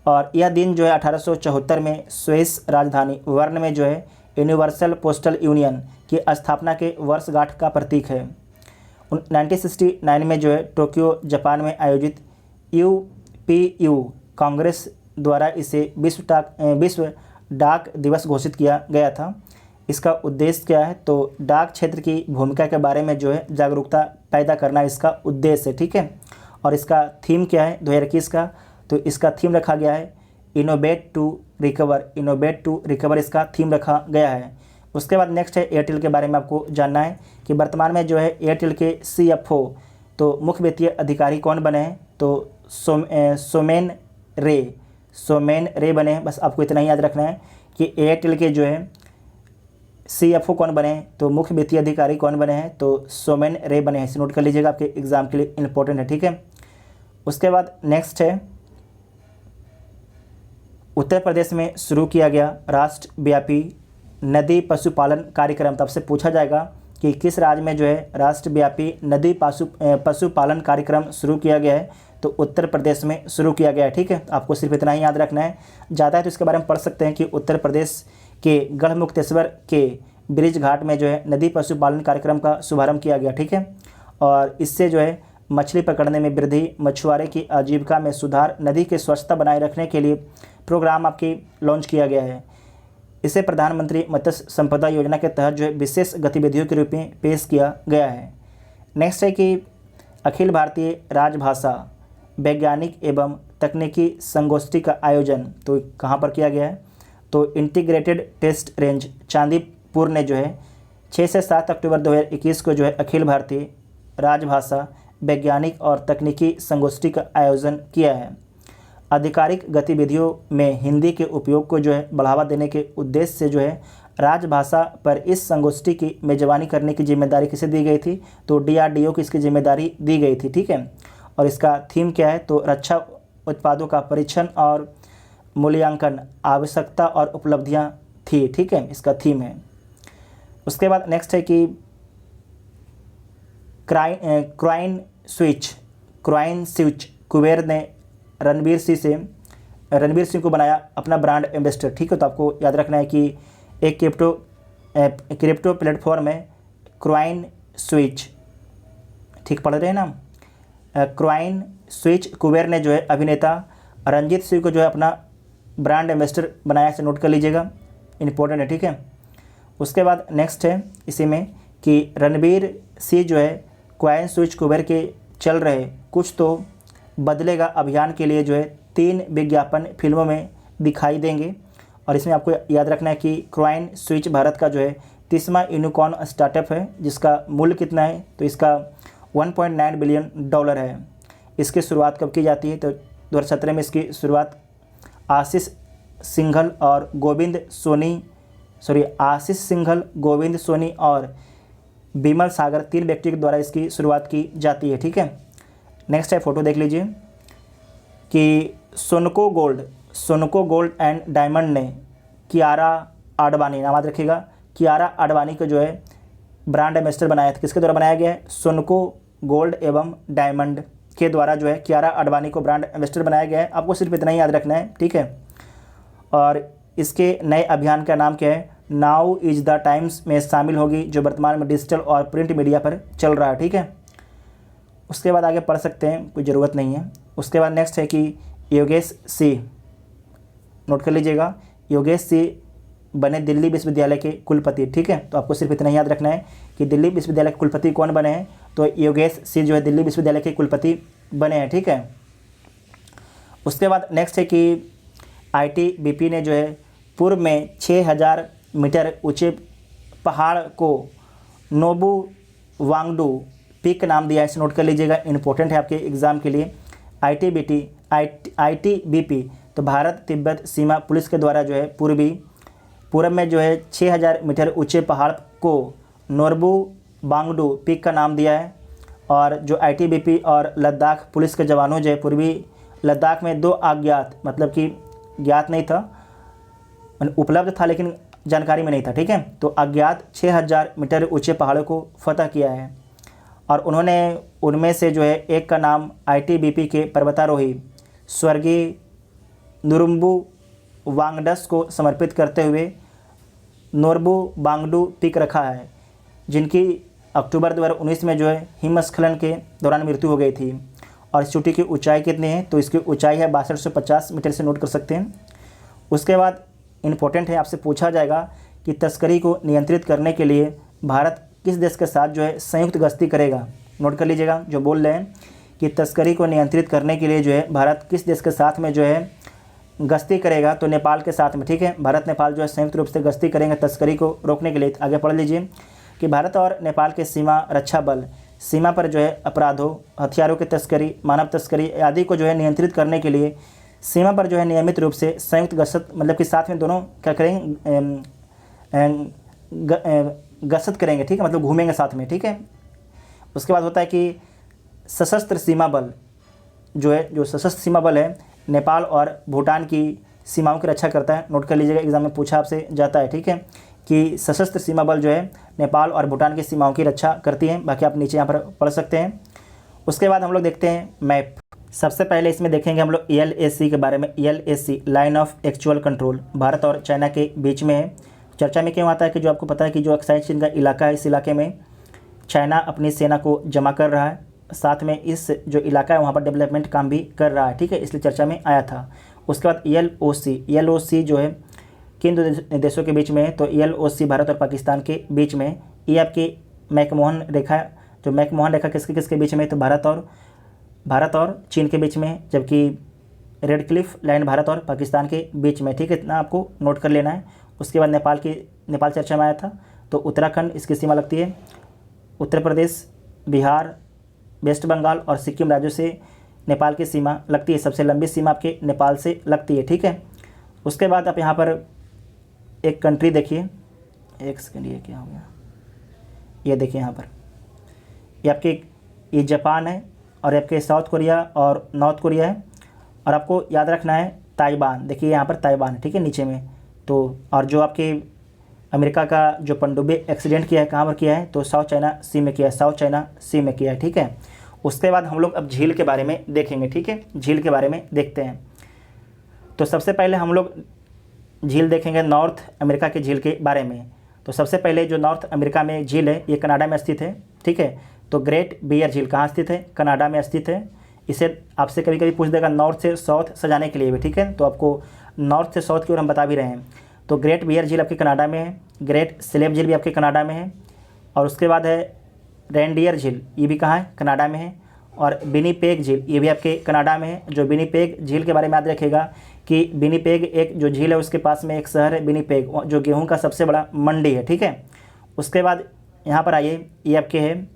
Speaker 1: और यह दिन जो है 1874 में स्विस राजधानी बर्न में जो है यूनिवर्सल पोस्टल यूनियन की स्थापना के वर्षगांठ का प्रतीक है। 1969 में जो है टोक्यो जापान में आयोजित UPU कांग्रेस द्वारा इसे विश्व डाक दिवस घोषित किया गया था। इसका उद्देश्य क्या है? तो डाक क्षेत्र की भूमिका के बारे में जो है जागरूकता पैदा करना इसका उद्देश्य है। ठीक है, और इसका थीम क्या है 2021 का? तो इसका थीम रखा गया है इनोवेट टू रिकवर, इसका थीम रखा गया है। उसके बाद नेक्स्ट है एयरटेल के बारे में आपको जानना है कि वर्तमान में जो है एयरटेल के CFO तो मुख्य वित्तीय अधिकारी कौन बने हैं? तो सोमेन रे बने हैं। बस आपको इतना ही याद रखना है कि एयरटेल के जो है CFO कौन बने हैं, तो मुख्य वित्तीय अधिकारी कौन बने हैं? तो सोमेन रे बने हैं। इसे नोट कर लीजिएगा, आपके एग्जाम के लिए इंपॉर्टेंट है। ठीक है, उसके बाद नेक्स्ट है उत्तर प्रदेश में शुरू किया गया राष्ट्रव्यापी नदी पशुपालन कार्यक्रम। तब से पूछा जाएगा कि किस राज्य में जो है राष्ट्रव्यापी नदी पशुपालन कार्यक्रम शुरू किया गया है? तो उत्तर प्रदेश में शुरू किया गया है। ठीक है, आपको सिर्फ इतना ही याद रखना है। ज़्यादा है तो इसके बारे में पढ़ सकते हैं कि उत्तर प्रदेश के गढ़मुक्तेश्वर के ब्रिज घाट में जो है नदी पशुपालन कार्यक्रम का शुभारंभ किया गया। ठीक है, और इससे जो है मछली पकड़ने में वृद्धि, मछुआरे की आजीविका में सुधार, नदी की स्वच्छता बनाए रखने के लिए प्रोग्राम आपकी लॉन्च किया गया है। इसे प्रधानमंत्री मत्स्य संपदा योजना के तहत जो है विशेष गतिविधियों के रूप में पेश किया गया है। नेक्स्ट है कि अखिल भारतीय राजभाषा वैज्ञानिक एवं तकनीकी संगोष्ठी का आयोजन तो कहाँ पर किया गया है? तो इंटीग्रेटेड टेस्ट रेंज चांदीपुर ने जो है 6 से 7 अक्टूबर 2021 को जो है अखिल भारतीय राजभाषा वैज्ञानिक और तकनीकी संगोष्ठी का आयोजन किया है। आधिकारिक गतिविधियों में हिंदी के उपयोग को जो है बढ़ावा देने के उद्देश्य से जो है राजभाषा पर इस संगोष्ठी की मेजबानी करने की जिम्मेदारी किसे दी गई थी? तो DRDO को इसकी जिम्मेदारी दी गई थी। ठीक है, और इसका थीम क्या है? तो रक्षा उत्पादों का परीक्षण और मूल्यांकन, आवश्यकता और उपलब्धियां थी। ठीक है, इसका थीम है। उसके बाद नेक्स्ट है कि क्राइन स्विच कुबेर ने रणवीर सिंह को बनाया अपना ब्रांड एम्बेसडर। ठीक है, तो आपको याद रखना है कि एक क्रिप्टो प्लेटफॉर्म है क्राइन स्विच। ठीक पढ़ रहे हैं ना? क्राइन स्विच कुबेर ने जो है अभिनेता रंजीत सिंह को जो है अपना ब्रांड एम्बेसडर बनाया, से नोट कर लीजिएगा, इंपॉर्टेंट है। ठीक है, उसके बाद नेक्स्ट है इसी में कि रणवीर सिंह जो है क्राइन स्विच कुबेर के चल रहे कुछ तो बदलेगा अभियान के लिए जो है 3 विज्ञापन फिल्मों में दिखाई देंगे। और इसमें आपको याद रखना है कि क्राइन स्विच भारत का जो है 30वां यूनिकॉर्न स्टार्टअप है, जिसका मूल्य कितना है? तो इसका $1.9 बिलियन है। इसकी शुरुआत कब की जाती है? तो 2017 में इसकी शुरुआत आशीष सिंघल और गोविंद सोनी और बिमल सागर 3 व्यक्तियों के द्वारा इसकी शुरुआत की जाती है। ठीक है, नेक्स्ट है फोटो देख लीजिए कि सोनको गोल्ड एंड डायमंड ने कियारा आडवाणी, नाम याद रखिएगा, कियारा आडवाणी को जो है ब्रांड एम्बेसडर बनाया था। किसके द्वारा बनाया गया है? सोनको गोल्ड एवं डायमंड के द्वारा जो है कियारा आडवाणी को ब्रांड एम्बेसडर बनाया गया है। आपको सिर्फ इतना ही याद रखना है। ठीक है, और इसके नए अभियान का नाम क्या है? नाउ इज द टाइम्स में शामिल होगी, जो वर्तमान में डिजिटल और प्रिंट मीडिया पर चल रहा है। ठीक है, उसके बाद आगे पढ़ सकते हैं, कोई ज़रूरत नहीं है। उसके बाद नेक्स्ट है कि योगेश सी, नोट कर लीजिएगा, योगेश सी बने दिल्ली विश्वविद्यालय के कुलपति। ठीक है, तो आपको सिर्फ इतना ही याद रखना है कि दिल्ली विश्वविद्यालय के कुलपति कौन बने हैं? तो योगेश सी जो है दिल्ली विश्वविद्यालय के कुलपति बने हैं। ठीक है, उसके बाद नेक्स्ट है कि ITBP ने जो है पूर्व में 6000 मीटर ऊंचे पहाड़ को नोबू वांगडू पीक का नाम दिया है। इसे नोट कर लीजिएगा, इंपॉर्टेंट है आपके एग्ज़ाम के लिए। ITBP तो भारत तिब्बत सीमा पुलिस के द्वारा जो है पूर्व में जो है 6000 मीटर ऊंचे पहाड़ को नोरबू बांगडू पीक का नाम दिया है। और जो ITBP और लद्दाख पुलिस के जवानों जो है पूर्वी लद्दाख में 2 अज्ञात, मतलब कि ज्ञात नहीं था, उपलब्ध था लेकिन जानकारी में नहीं था। ठीक है, तो अज्ञात 6000 मीटर ऊंचे पहाड़ों को फतह किया है। और उन्होंने उनमें से जो है एक का नाम ITBP के पर्वतारोही स्वर्गीय नुरुम्बू वांगडस को समर्पित करते हुए नोरबू बांगडू पीक रखा है, जिनकी अक्टूबर 2019 में जो है हिमस्खलन के दौरान मृत्यु हो गई थी। और इस चोटी की ऊंचाई कितनी है? तो इसकी ऊंचाई है 6250 मीटर, से नोट कर सकते हैं। उसके बाद इम्पोर्टेंट है, आपसे पूछा जाएगा कि तस्करी को नियंत्रित करने के लिए भारत किस देश के साथ जो है संयुक्त गश्ती करेगा? नोट कर लीजिएगा, जो बोल रहे हैं कि तस्करी को नियंत्रित करने के लिए जो है भारत किस देश के साथ में जो है गश्ती करेगा? तो नेपाल के साथ में। ठीक है, भारत नेपाल जो है संयुक्त रूप से गश्ती करेंगे तस्करी को रोकने के लिए। आगे पढ़ लीजिए कि भारत और नेपाल के सीमा रक्षा बल सीमा पर जो है अपराधों, हथियारों की तस्करी, मानव तस्करी आदि को जो है नियंत्रित करने के लिए सीमा पर जो है नियमित रूप से संयुक्त गश्त, मतलब कि साथ में दोनों क्या करेंगे? गश्त करेंगे। ठीक है, मतलब घूमेंगे साथ में। ठीक है, उसके बाद होता है कि सशस्त्र सीमा बल जो है, जो सशस्त्र सीमा बल है नेपाल और भूटान की सीमाओं की रक्षा करता है। नोट कर लीजिएगा, एग्जाम में पूछा आपसे जाता है। ठीक है, कि सशस्त्र सीमा बल जो है नेपाल और भूटान की सीमाओं की रक्षा करती है। बाकी आप नीचे यहाँ पर पढ़ सकते हैं। उसके बाद हम लोग देखते हैं मैप। सबसे पहले इसमें देखेंगे हम लोग LAC के बारे में। LAC line of actual control Bharat और चाइना के बीच में है। चर्चा में क्यों आता है? कि जो आपको पता है कि जो अक्साई चीन का इलाका है, इस इलाके में चाइना अपनी सेना को जमा कर रहा है, साथ में इस जो इलाका है वहाँ पर डेवलपमेंट काम भी कर रहा है। ठीक है, इसलिए चर्चा में आया था। उसके बाद LOC जो है किन दो देशों के बीच में है? तो LOC भारत और पाकिस्तान के बीच में। ये आपकी मैकमोहन रेखा, जो मैकमोहन रेखा किसके किसके बीच में? तो भारत और चीन के बीच में, जबकि रेड क्लिफ लाइन भारत और पाकिस्तान के बीच में। ठीक है, इतना आपको नोट कर लेना है। उसके बाद नेपाल चर्चा में आया था, तो उत्तराखंड इसकी सीमा लगती है। उत्तर प्रदेश, बिहार, वेस्ट बंगाल और सिक्किम राज्यों से नेपाल की सीमा लगती है। सबसे लंबी सीमा आपके नेपाल से लगती है। ठीक है, उसके बाद आप यहाँ पर एक कंट्री देखिए, एक सेकेंड, ये क्या हो गया? ये देखिए यहाँ पर, ये जापान है और आपके साउथ कोरिया और नॉर्थ कोरिया है। और आपको याद रखना है ताइवान, देखिए यहाँ पर ताइवान है। ठीक है, नीचे में। तो और जो आपके अमेरिका का जो पनडुब्बी एक्सीडेंट किया है, कहाँ पर किया है? तो साउथ चाइना सी में किया है, साउथ चाइना सी में किया है। ठीक है, उसके बाद हम लोग अब झील के बारे में देखेंगे। ठीक है, झील के बारे में देखते हैं। तो सबसे पहले हम लोग झील देखेंगे नॉर्थ अमेरिका के झील के बारे में। तो सबसे पहले जो नॉर्थ अमेरिका में झील है, ये कनाडा में स्थित है। ठीक है, तो ग्रेट बियर झील कहाँ स्थित है? कनाडा में स्थित है। इसे आपसे कभी कभी पूछ देगा नॉर्थ से साउथ सजाने के लिए भी। ठीक है, तो आपको नॉर्थ से साउथ की ओर हम बता भी रहे हैं। तो ग्रेट बियर झील आपके कनाडा में है। ग्रेट स्लेव झील भी आपके कनाडा में है। और उसके बाद है रेनडियर झील, ये भी कहाँ है? कनाडा में है। और विनीपेग झील, ये भी आपके कनाडा में है। जो विनीपेग झील के बारे में याद रखेगा कि विनीपेग एक जो झील है उसके पास में एक शहर है विनीपेग, जो गेहूं का सबसे बड़ा मंडी है। ठीक है, उसके बाद यहाँ पर आइए, ये आपके है,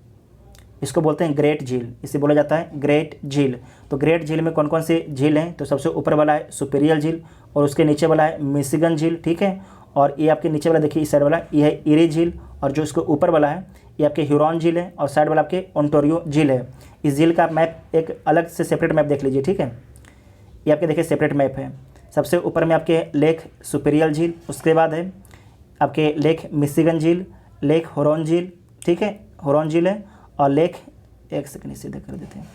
Speaker 1: इसको बोलते हैं ग्रेट झील, इसे बोला जाता है ग्रेट झील। तो ग्रेट झील में कौन कौन से झील हैं, तो सबसे ऊपर वाला है सुपीरियर झील और उसके नीचे वाला है मिशिगन झील, ठीक है। और ये आपके नीचे वाला देखिए इस साइड वाला ये है इरी झील और जो इसके ऊपर वाला है ये आपके ह्यूरॉन झील है और साइड वाला आपके ओंटारियो झील है। इस झील का मैप एक अलग से सेपरेट मैप देख लीजिए, ठीक है। ये आपके देखिए सेपरेट मैप है। सबसे ऊपर में आपके लेक सुपीरियर झील, उसके बाद है आपके लेक मिशिगन झील, लेक हुरॉन झील, ठीक है, हुरॉन झील है और लेक एक सेकंड सीधे कर देते हैं,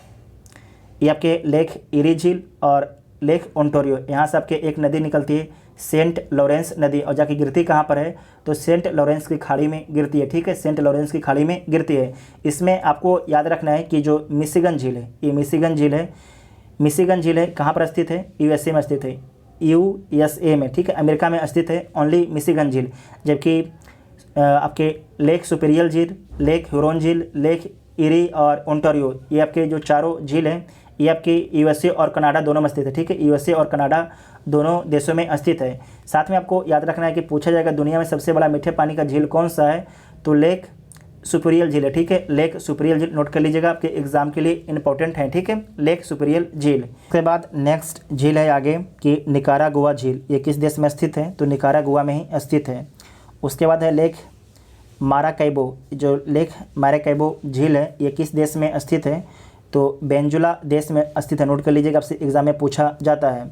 Speaker 1: ये आपके लेक इरी झील और लेक ओंटारियो। यहाँ से आपके एक नदी निकलती है सेंट लॉरेंस नदी और जाके गिरती कहाँ पर है, तो सेंट लॉरेंस की खाड़ी में गिरती है, ठीक है, सेंट लॉरेंस की खाड़ी में गिरती है। इसमें आपको याद रखना है कि जो मिशिगन झील है, ये मिशिगन झील है, मिशिगन झील है कहाँ पर स्थित है, यूएसए में स्थित है, यूएसए में, ठीक है, अमेरिका में स्थित है ओनली मिशिगन झील। जबकि आपके लेक सुपीरियर झील, लेक ह्यूरॉन झील, लेक इरी और ओंटारियो ये आपके जो चारों झील हैं ये आपके यूएसए और कनाडा दोनों में स्थित है, ठीक है, यूएसए और कनाडा दोनों देशों में स्थित है। साथ में आपको याद रखना है कि पूछा जाएगा दुनिया में सबसे बड़ा मीठे पानी का झील कौन सा है, तो लेक सुपीरियर झील है, ठीक है, लेक सुपीरियर झील नोट कर लीजिएगा, आपके एग्जाम के लिए इंपॉर्टेंट है, ठीक है, लेक सुपीरियर झील। उसके बाद नेक्स्ट झील है आगे कि निकारागुआ झील, ये किस देश में स्थित है, तो निकारागुआ में ही स्थित है। उसके बाद है लेक माराकैबो, जो लेक माराकैबो झील है ये किस देश में स्थित है, तो वेनेजुला देश में स्थित है, नोट कर लीजिएगा, आपसे एग्जाम में पूछा जाता है।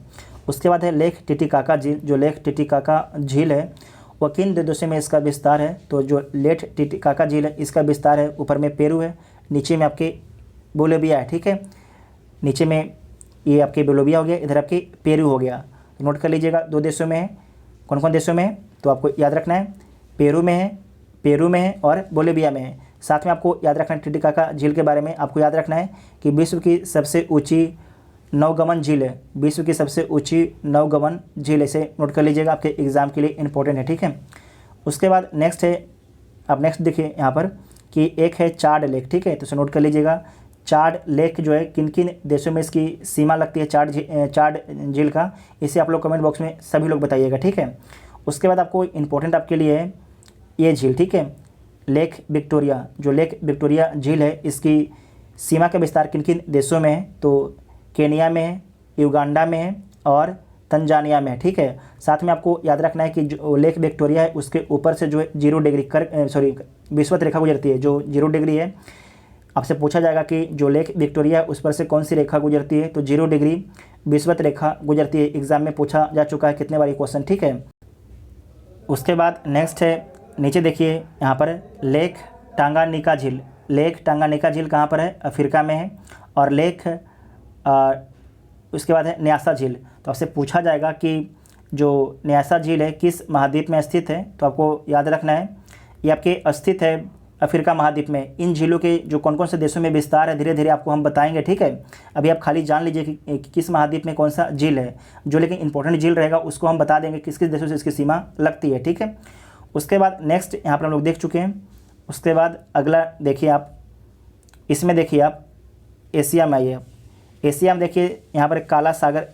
Speaker 1: उसके बाद है लेक टिटिकाका झील, जो लेक टिटिकाका झील है वह किन देशों में इसका विस्तार है, तो जो लेक टिटिकाका झील है इसका विस्तार है ऊपर में पेरू है, नीचे में आपके बोलिविया है, ठीक है, नीचे में ये आपके बोलिविया हो गया, इधर आपके पेरू हो गया। नोट कर लीजिएगा, दो देशों में है, कौन कौन देशों में है, तो आपको याद रखना है पेरू में है, पेरू में है और बोलिविया में है। साथ में आपको याद रखना है टिटिकाका झील के बारे में, आपको याद रखना है कि विश्व की सबसे ऊंची नवगमन झील है, विश्व की सबसे ऊंची नवगमन झील, इसे नोट कर लीजिएगा, आपके एग्जाम के लिए इंपॉर्टेंट है, ठीक है। उसके बाद नेक्स्ट है, अब नेक्स्ट देखिए यहाँ पर कि एक है चाड लेक, ठीक है, तो इसे नोट कर लीजिएगा, चाड लेक जो है किन किन देशों में इसकी सीमा लगती है चाड झील का, इसे आप लोग कमेंट बॉक्स में सभी लोग बताइएगा, ठीक है। उसके बाद आपको इंपॉर्टेंट आपके लिए है ये झील, ठीक है, लेक विक्टोरिया, जो लेक विक्टोरिया झील है इसकी सीमा का विस्तार किन किन देशों में है, तो केनिया में है, युगांडा में है और तंजानिया में है, ठीक है। साथ में आपको याद रखना है कि जो लेक विक्टोरिया है उसके ऊपर से जो है 0 डिग्री विषुवत रेखा गुजरती है, जो 0 डिग्री है। आपसे पूछा जाएगा कि जो लेक विक्टोरिया है उस पर से कौन सी रेखा गुजरती है, तो 0 डिग्री विषुवत रेखा गुजरती है, एग्जाम में पूछा जा चुका है कितने बार ये क्वेश्चन, ठीक है। उसके बाद नेक्स्ट है, नीचे देखिए यहाँ पर लेक टांगानिका झील, लेक टांगानिका झील कहाँ पर है, अफ्रीका में है और लेक उसके बाद है न्यासा झील। तो आपसे पूछा जाएगा कि जो न्यासा झील है किस महाद्वीप में स्थित है, तो आपको याद रखना है ये आपके स्थित है अफ्रीका महाद्वीप में। इन झीलों के जो कौन कौन से देशों में विस्तार है धीरे धीरे आपको हम बताएंगे, ठीक है। अभी आप खाली जान लीजिए कि किस महाद्वीप में कौन सा झील है, जो लेकिन इंपॉर्टेंट झील रहेगा उसको हम बता देंगे किस किस देशों से इसकी सीमा लगती है, ठीक है। उसके बाद नेक्स्ट यहाँ पर हम लोग देख चुके हैं। उसके बाद अगला देखिए आप, इसमें देखिए आप एशिया में आइए, एशिया में देखिए यहाँ पर काला सागर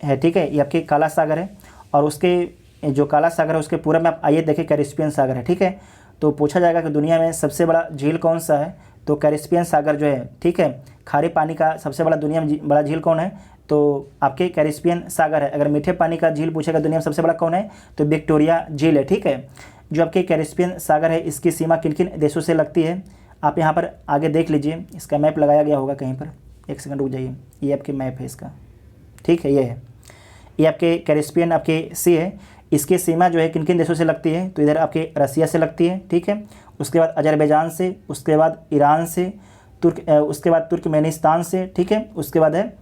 Speaker 1: है, ठीक है, ये आपके काला सागर है और उसके जो काला सागर है उसके पूरा में आप आइए देखिए कैरिस्पियन सागर है, ठीक है। तो पूछा जाएगा कि दुनिया में सबसे बड़ा झील कौन सा है, तो कैरिस्पियन सागर जो है, ठीक है, खारे पानी का सबसे बड़ा दुनिया में बड़ा झील कौन है, तो आपके कैरिस्पियन सागर है। अगर मीठे पानी का झील पूछेगा दुनिया में सबसे बड़ा कौन है, तो विक्टोरिया झील है, ठीक है। जो आपके कैरिस्पियन सागर है इसकी सीमा किन किन देशों से लगती है, आप यहाँ पर आगे देख लीजिए, इसका मैप लगाया गया होगा कहीं पर, एक सेकंड रुक जाइए, ये आपके मैप है इसका, ठीक है, ये है, ये आपके कैरिस्पियन आपके सी है, इसकी सीमा जो है किन किन देशों से लगती है, तो इधर आपके रसिया से लगती है, ठीक है। उसके बाद अजरबैजान से, उसके बाद ईरान से, उसके बाद तुर्कमेनिस्तान से, ठीक है। उसके बाद है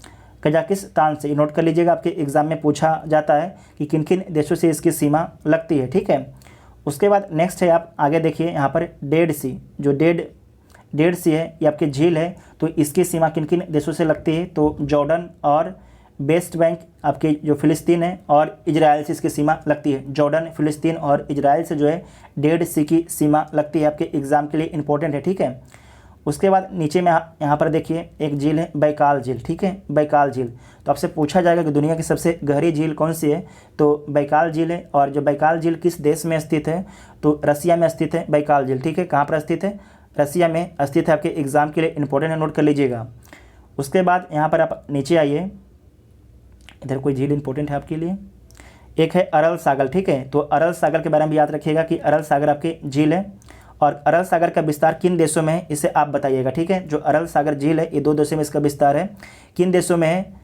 Speaker 1: कजाकिस्तान से, नोट कर लीजिएगा, आपके एग्जाम में पूछा जाता है कि किन किन देशों से इसकी सीमा लगती है, ठीक है। उसके बाद नेक्स्ट है, आप आगे देखिए यहाँ पर डेड सी, जो डेड सी है ये आपकी झील है, तो इसकी सीमा किन किन देशों से लगती है, तो जॉर्डन और वेस्ट बैंक आपके जो फ़िलिस्तीन है और इजराइल से इसकी सीमा लगती है। जॉर्डन, फ़िलिस्तीन और इजराइल से जो है डेड सी की सीमा लगती है, आपके एग्ज़ाम के लिए इंपॉर्टेंट है, ठीक है। उसके बाद नीचे में यहाँ पर देखिए एक झील है बैकाल झील, ठीक है, बैकाल झील। तो आपसे पूछा जाएगा कि दुनिया की सबसे गहरी झील कौन सी है, तो बैकाल झील है। और जो बैकाल झील किस देश में स्थित है, तो रसिया में स्थित है बैकाल झील, ठीक है। कहाँ पर स्थित है, रसिया में स्थित है, आपके एग्जाम के लिए इंपॉर्टेंट है, नोट कर लीजिएगा। उसके बाद यहाँ पर आप नीचे आइए, इधर कोई झील इंपॉर्टेंट है आपके लिए, एक है अरल सागर, ठीक है। तो अरल सागर के बारे में भी याद रखिएगा कि अरल सागर आपके झील है, और अरल सागर का विस्तार किन देशों में है इसे आप बताइएगा, ठीक है। जो अरल सागर झील है ये 2 देशों में इसका विस्तार है, किन देशों में है,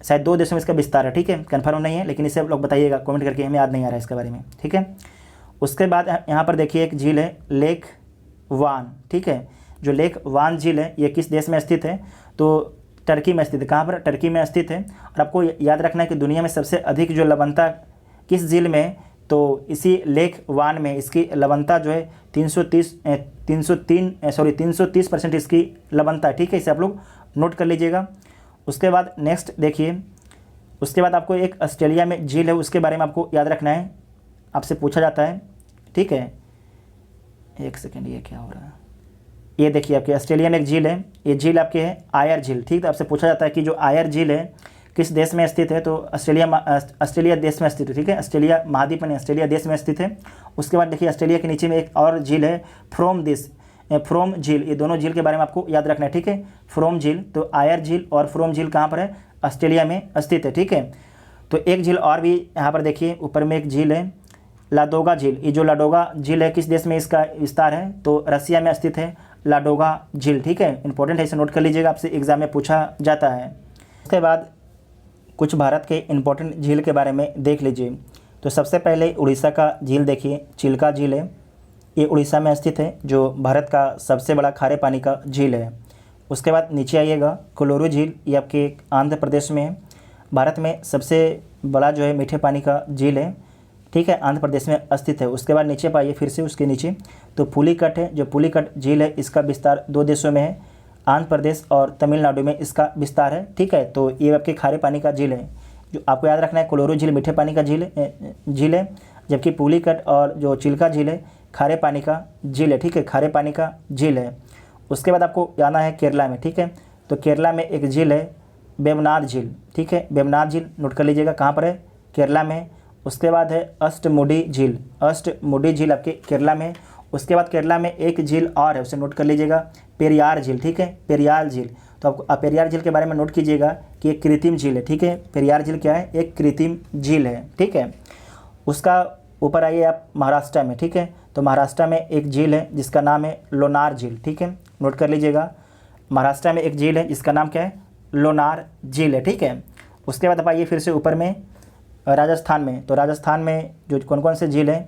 Speaker 1: शायद 2 देशों में इसका विस्तार है, ठीक है, कन्फर्म नहीं है, लेकिन इसे आप लोग बताइएगा कमेंट करके, हमें याद नहीं आ रहा है इसके बारे में, ठीक है। उसके बाद यहाँ पर देखिए एक झील है लेक वान, ठीक है। जो लेक वान झील है ये किस देश में स्थित है, तो टर्की में स्थित है। कहाँ पर, टर्की में स्थित है। और आपको याद रखना है कि दुनिया में सबसे अधिक जो लवणता किस झील में, तो इसी लेक वान में इसकी लवणता जो है 330% इसकी लवणता, ठीक है, इसे आप लोग नोट कर लीजिएगा। उसके बाद नेक्स्ट देखिए, उसके बाद आपको एक ऑस्ट्रेलिया में झील है, उसके बारे में आपको याद रखना है, आपसे पूछा जाता है, ठीक है। एक सेकेंड, ये क्या हो रहा है, ये देखिए आपके ऑस्ट्रेलिया में एक झील है, ये झील आपके है आयर झील, ठीक है। आपसे पूछा जाता है कि जो आयर झील है किस देश में स्थित है, तो ऑस्ट्रेलिया देश में स्थित है, ठीक है। ऑस्ट्रेलिया महाद्वीप में, ऑस्ट्रेलिया देश में स्थित है। उसके बाद देखिए ऑस्ट्रेलिया के नीचे में एक और झील है फ्रोम झील, ये दोनों झील के बारे में आपको याद रखना है, ठीक है। फ्रोम झील, तो आयर झील और फ्रोम झील कहाँ पर है, ऑस्ट्रेलिया में स्थित है, ठीक है। तो एक झील और भी यहाँ पर देखिए, ऊपर में एक झील है लाडोगा झील, ये जो लाडोगा झील है किस देश में इसका विस्तार है, तो रसिया में स्थित है लाडोगा झील, ठीक है। इंपॉर्टेंट है, इसे नोट कर लीजिएगा, आपसे एग्जाम में पूछा जाता है। उसके बाद कुछ भारत के इंपॉर्टेंट झील के बारे में देख लीजिए। तो सबसे पहले उड़ीसा का झील देखिए, चिल्का झील है, ये उड़ीसा में स्थित है, जो भारत का सबसे बड़ा खारे पानी का झील है। उसके बाद नीचे आइएगा, कोलोरू झील, ये आपके आंध्र प्रदेश में है, भारत में सबसे बड़ा जो है मीठे पानी का झील है, ठीक है, आंध्र प्रदेश में स्थित है। उसके बाद नीचे पाइए फिर से, उसके नीचे तो पुलिकट है, जो पुलिकट झील है इसका विस्तार 2 देशों में है, आंध्र प्रदेश और तमिलनाडु में इसका विस्तार है, ठीक है। तो ये आपके खारे पानी का झील है। जो आपको याद रखना है, कोलोरू झील मीठे पानी का झील है, जबकि पुलिकट और जो चिल्का झील है खारे पानी का झील है, ठीक है, खारे पानी का झील है। उसके बाद आपको जाना है केरला में, ठीक है। तो केरला में एक झील है वेवनाड झील, ठीक है, वेवनाड झील नोट कर लीजिएगा, कहाँ पर है, केरला में। उसके बाद है अष्टमुडी झील, अष्टमुडी झील आपके केरला में। उसके बाद केरला में एक झील और है, उसे नोट कर लीजिएगा, पेरियार झील, ठीक है, पेरियार झील। तो आपको पेरियार झील के बारे में नोट कीजिएगा कि एक कृत्रिम झील है, ठीक है, पेरियार झील क्या है, एक कृत्रिम झील है, ठीक है। उसका ऊपर आइए आप महाराष्ट्र में, ठीक है। तो महाराष्ट्र में एक झील है जिसका नाम है लोनार झील, ठीक है, नोट कर लीजिएगा, महाराष्ट्र में एक झील है जिसका नाम क्या है, लोनार झील है, ठीक है। उसके बाद आप आइए फिर से ऊपर में राजस्थान में। तो राजस्थान में जो कौन कौन से झील है,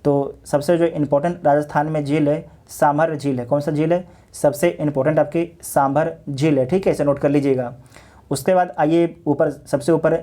Speaker 1: तो सबसे जो इम्पोर्टेंट राजस्थान में झील है सांभर झील है। कौन सा झील है, सबसे इम्पोर्टेंट आपकी सांभर झील है, ठीक है, इसे नोट कर लीजिएगा। उसके बाद आइए ऊपर, सबसे ऊपर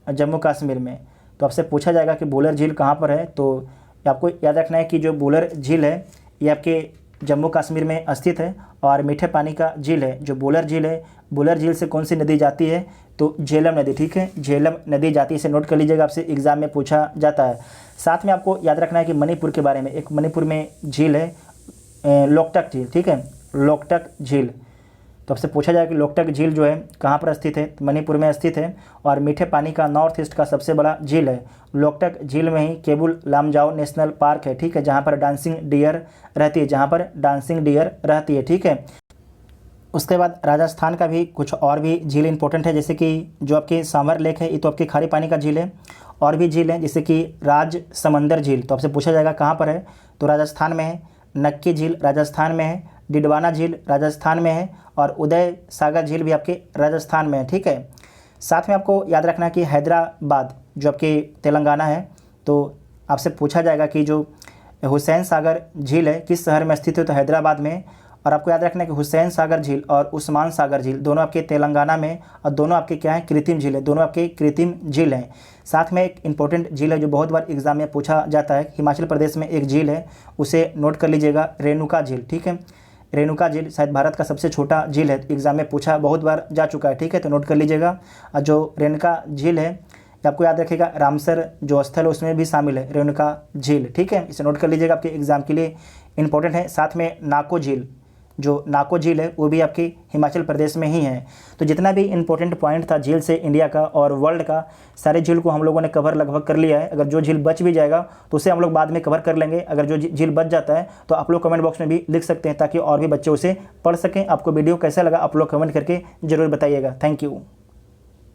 Speaker 1: जम्मू कश्मीर में। तो आपसे पूछा जाएगा कि बुलर झील कहाँ पर है, तो आपको याद रखना है कि जो बुलर झील है ये आपके जम्मू कश्मीर में स्थित है और मीठे पानी का झील है। जो बुलर झील है, बुलर झील से कौन सी नदी जाती है, तो झेलम नदी, ठीक है, झेलम नदी जाती है, इसे नोट कर लीजिएगा, आपसे एग्जाम में पूछा जाता है। साथ में आपको याद रखना है कि मणिपुर के बारे में, एक मणिपुर में झील है लोकटक झील, ठीक है, लोकटक झील। तो आपसे पूछा जाए कि लोकटक झील जो है कहाँ पर स्थित है, तो मणिपुर में स्थित है और मीठे पानी का नॉर्थ ईस्ट का सबसे बड़ा झील है। लोकटक झील में ही केबुल लामजाओ नेशनल पार्क है, ठीक है, जहाँ पर डांसिंग डियर रहती है, जहाँ पर डांसिंग डियर रहती है, ठीक है। उसके बाद राजस्थान का भी कुछ और भी झील इंपॉर्टेंट है, जैसे कि जो आपकी सांभर लेक है ये तो आपके खारे पानी का झील है, और भी झील हैं जैसे कि राज समंदर झील। तो आपसे पूछा जाएगा कहाँ पर है, तो राजस्थान में है, नक्की झील राजस्थान में है, डिडवाना झील राजस्थान में है और उदय सागर झील भी आपके राजस्थान में है, ठीक है। साथ में आपको याद रखना है कि हैदराबाद जो आपके तेलंगाना है, तो आपसे पूछा जाएगा कि जो हुसैन सागर झील है किस शहर में स्थित है, तो हैदराबाद में। और आपको याद रखना है कि हुसैन सागर झील और उस्मान सागर झील दोनों आपके तेलंगाना में, और दोनों आपके क्या हैं, कृत्रिम झील है, दोनों आपके कृत्रिम झील हैं। साथ में एक इंपॉर्टेंट झील है जो बहुत बार एग्जाम में पूछा जाता है, हिमाचल प्रदेश में एक झील है, उसे नोट कर लीजिएगा, रेणुका झील, ठीक है। रेणुका झील शायद भारत का सबसे छोटा झील है, एग्जाम में पूछा बहुत बार जा चुका है, ठीक है, तो नोट कर लीजिएगा। और जो रेणुका झील है आपको याद रखिएगा रामसर जो स्थल है उसमें भी शामिल है रेणुका झील, ठीक है, इसे नोट कर लीजिएगा, आपके एग्जाम के लिए इंपॉर्टेंट है। साथ में नाको झील जो नाको झील है वो भी आपकी हिमाचल प्रदेश में ही है। तो जितना भी इंपॉर्टेंट पॉइंट था झील से इंडिया का और वर्ल्ड का, सारे झील को हम लोगों ने कवर लगभग कर लिया है। अगर जो झील बच भी जाएगा तो उसे हम लोग बाद में कवर कर लेंगे। अगर जो झील बच जाता है तो आप लोग कमेंट बॉक्स में भी लिख सकते हैं ताकि और भी बच्चे उसे पढ़ सकें। आपको वीडियो कैसा लगा आप लोग कमेंट करके ज़रूर बताइएगा। Thank you.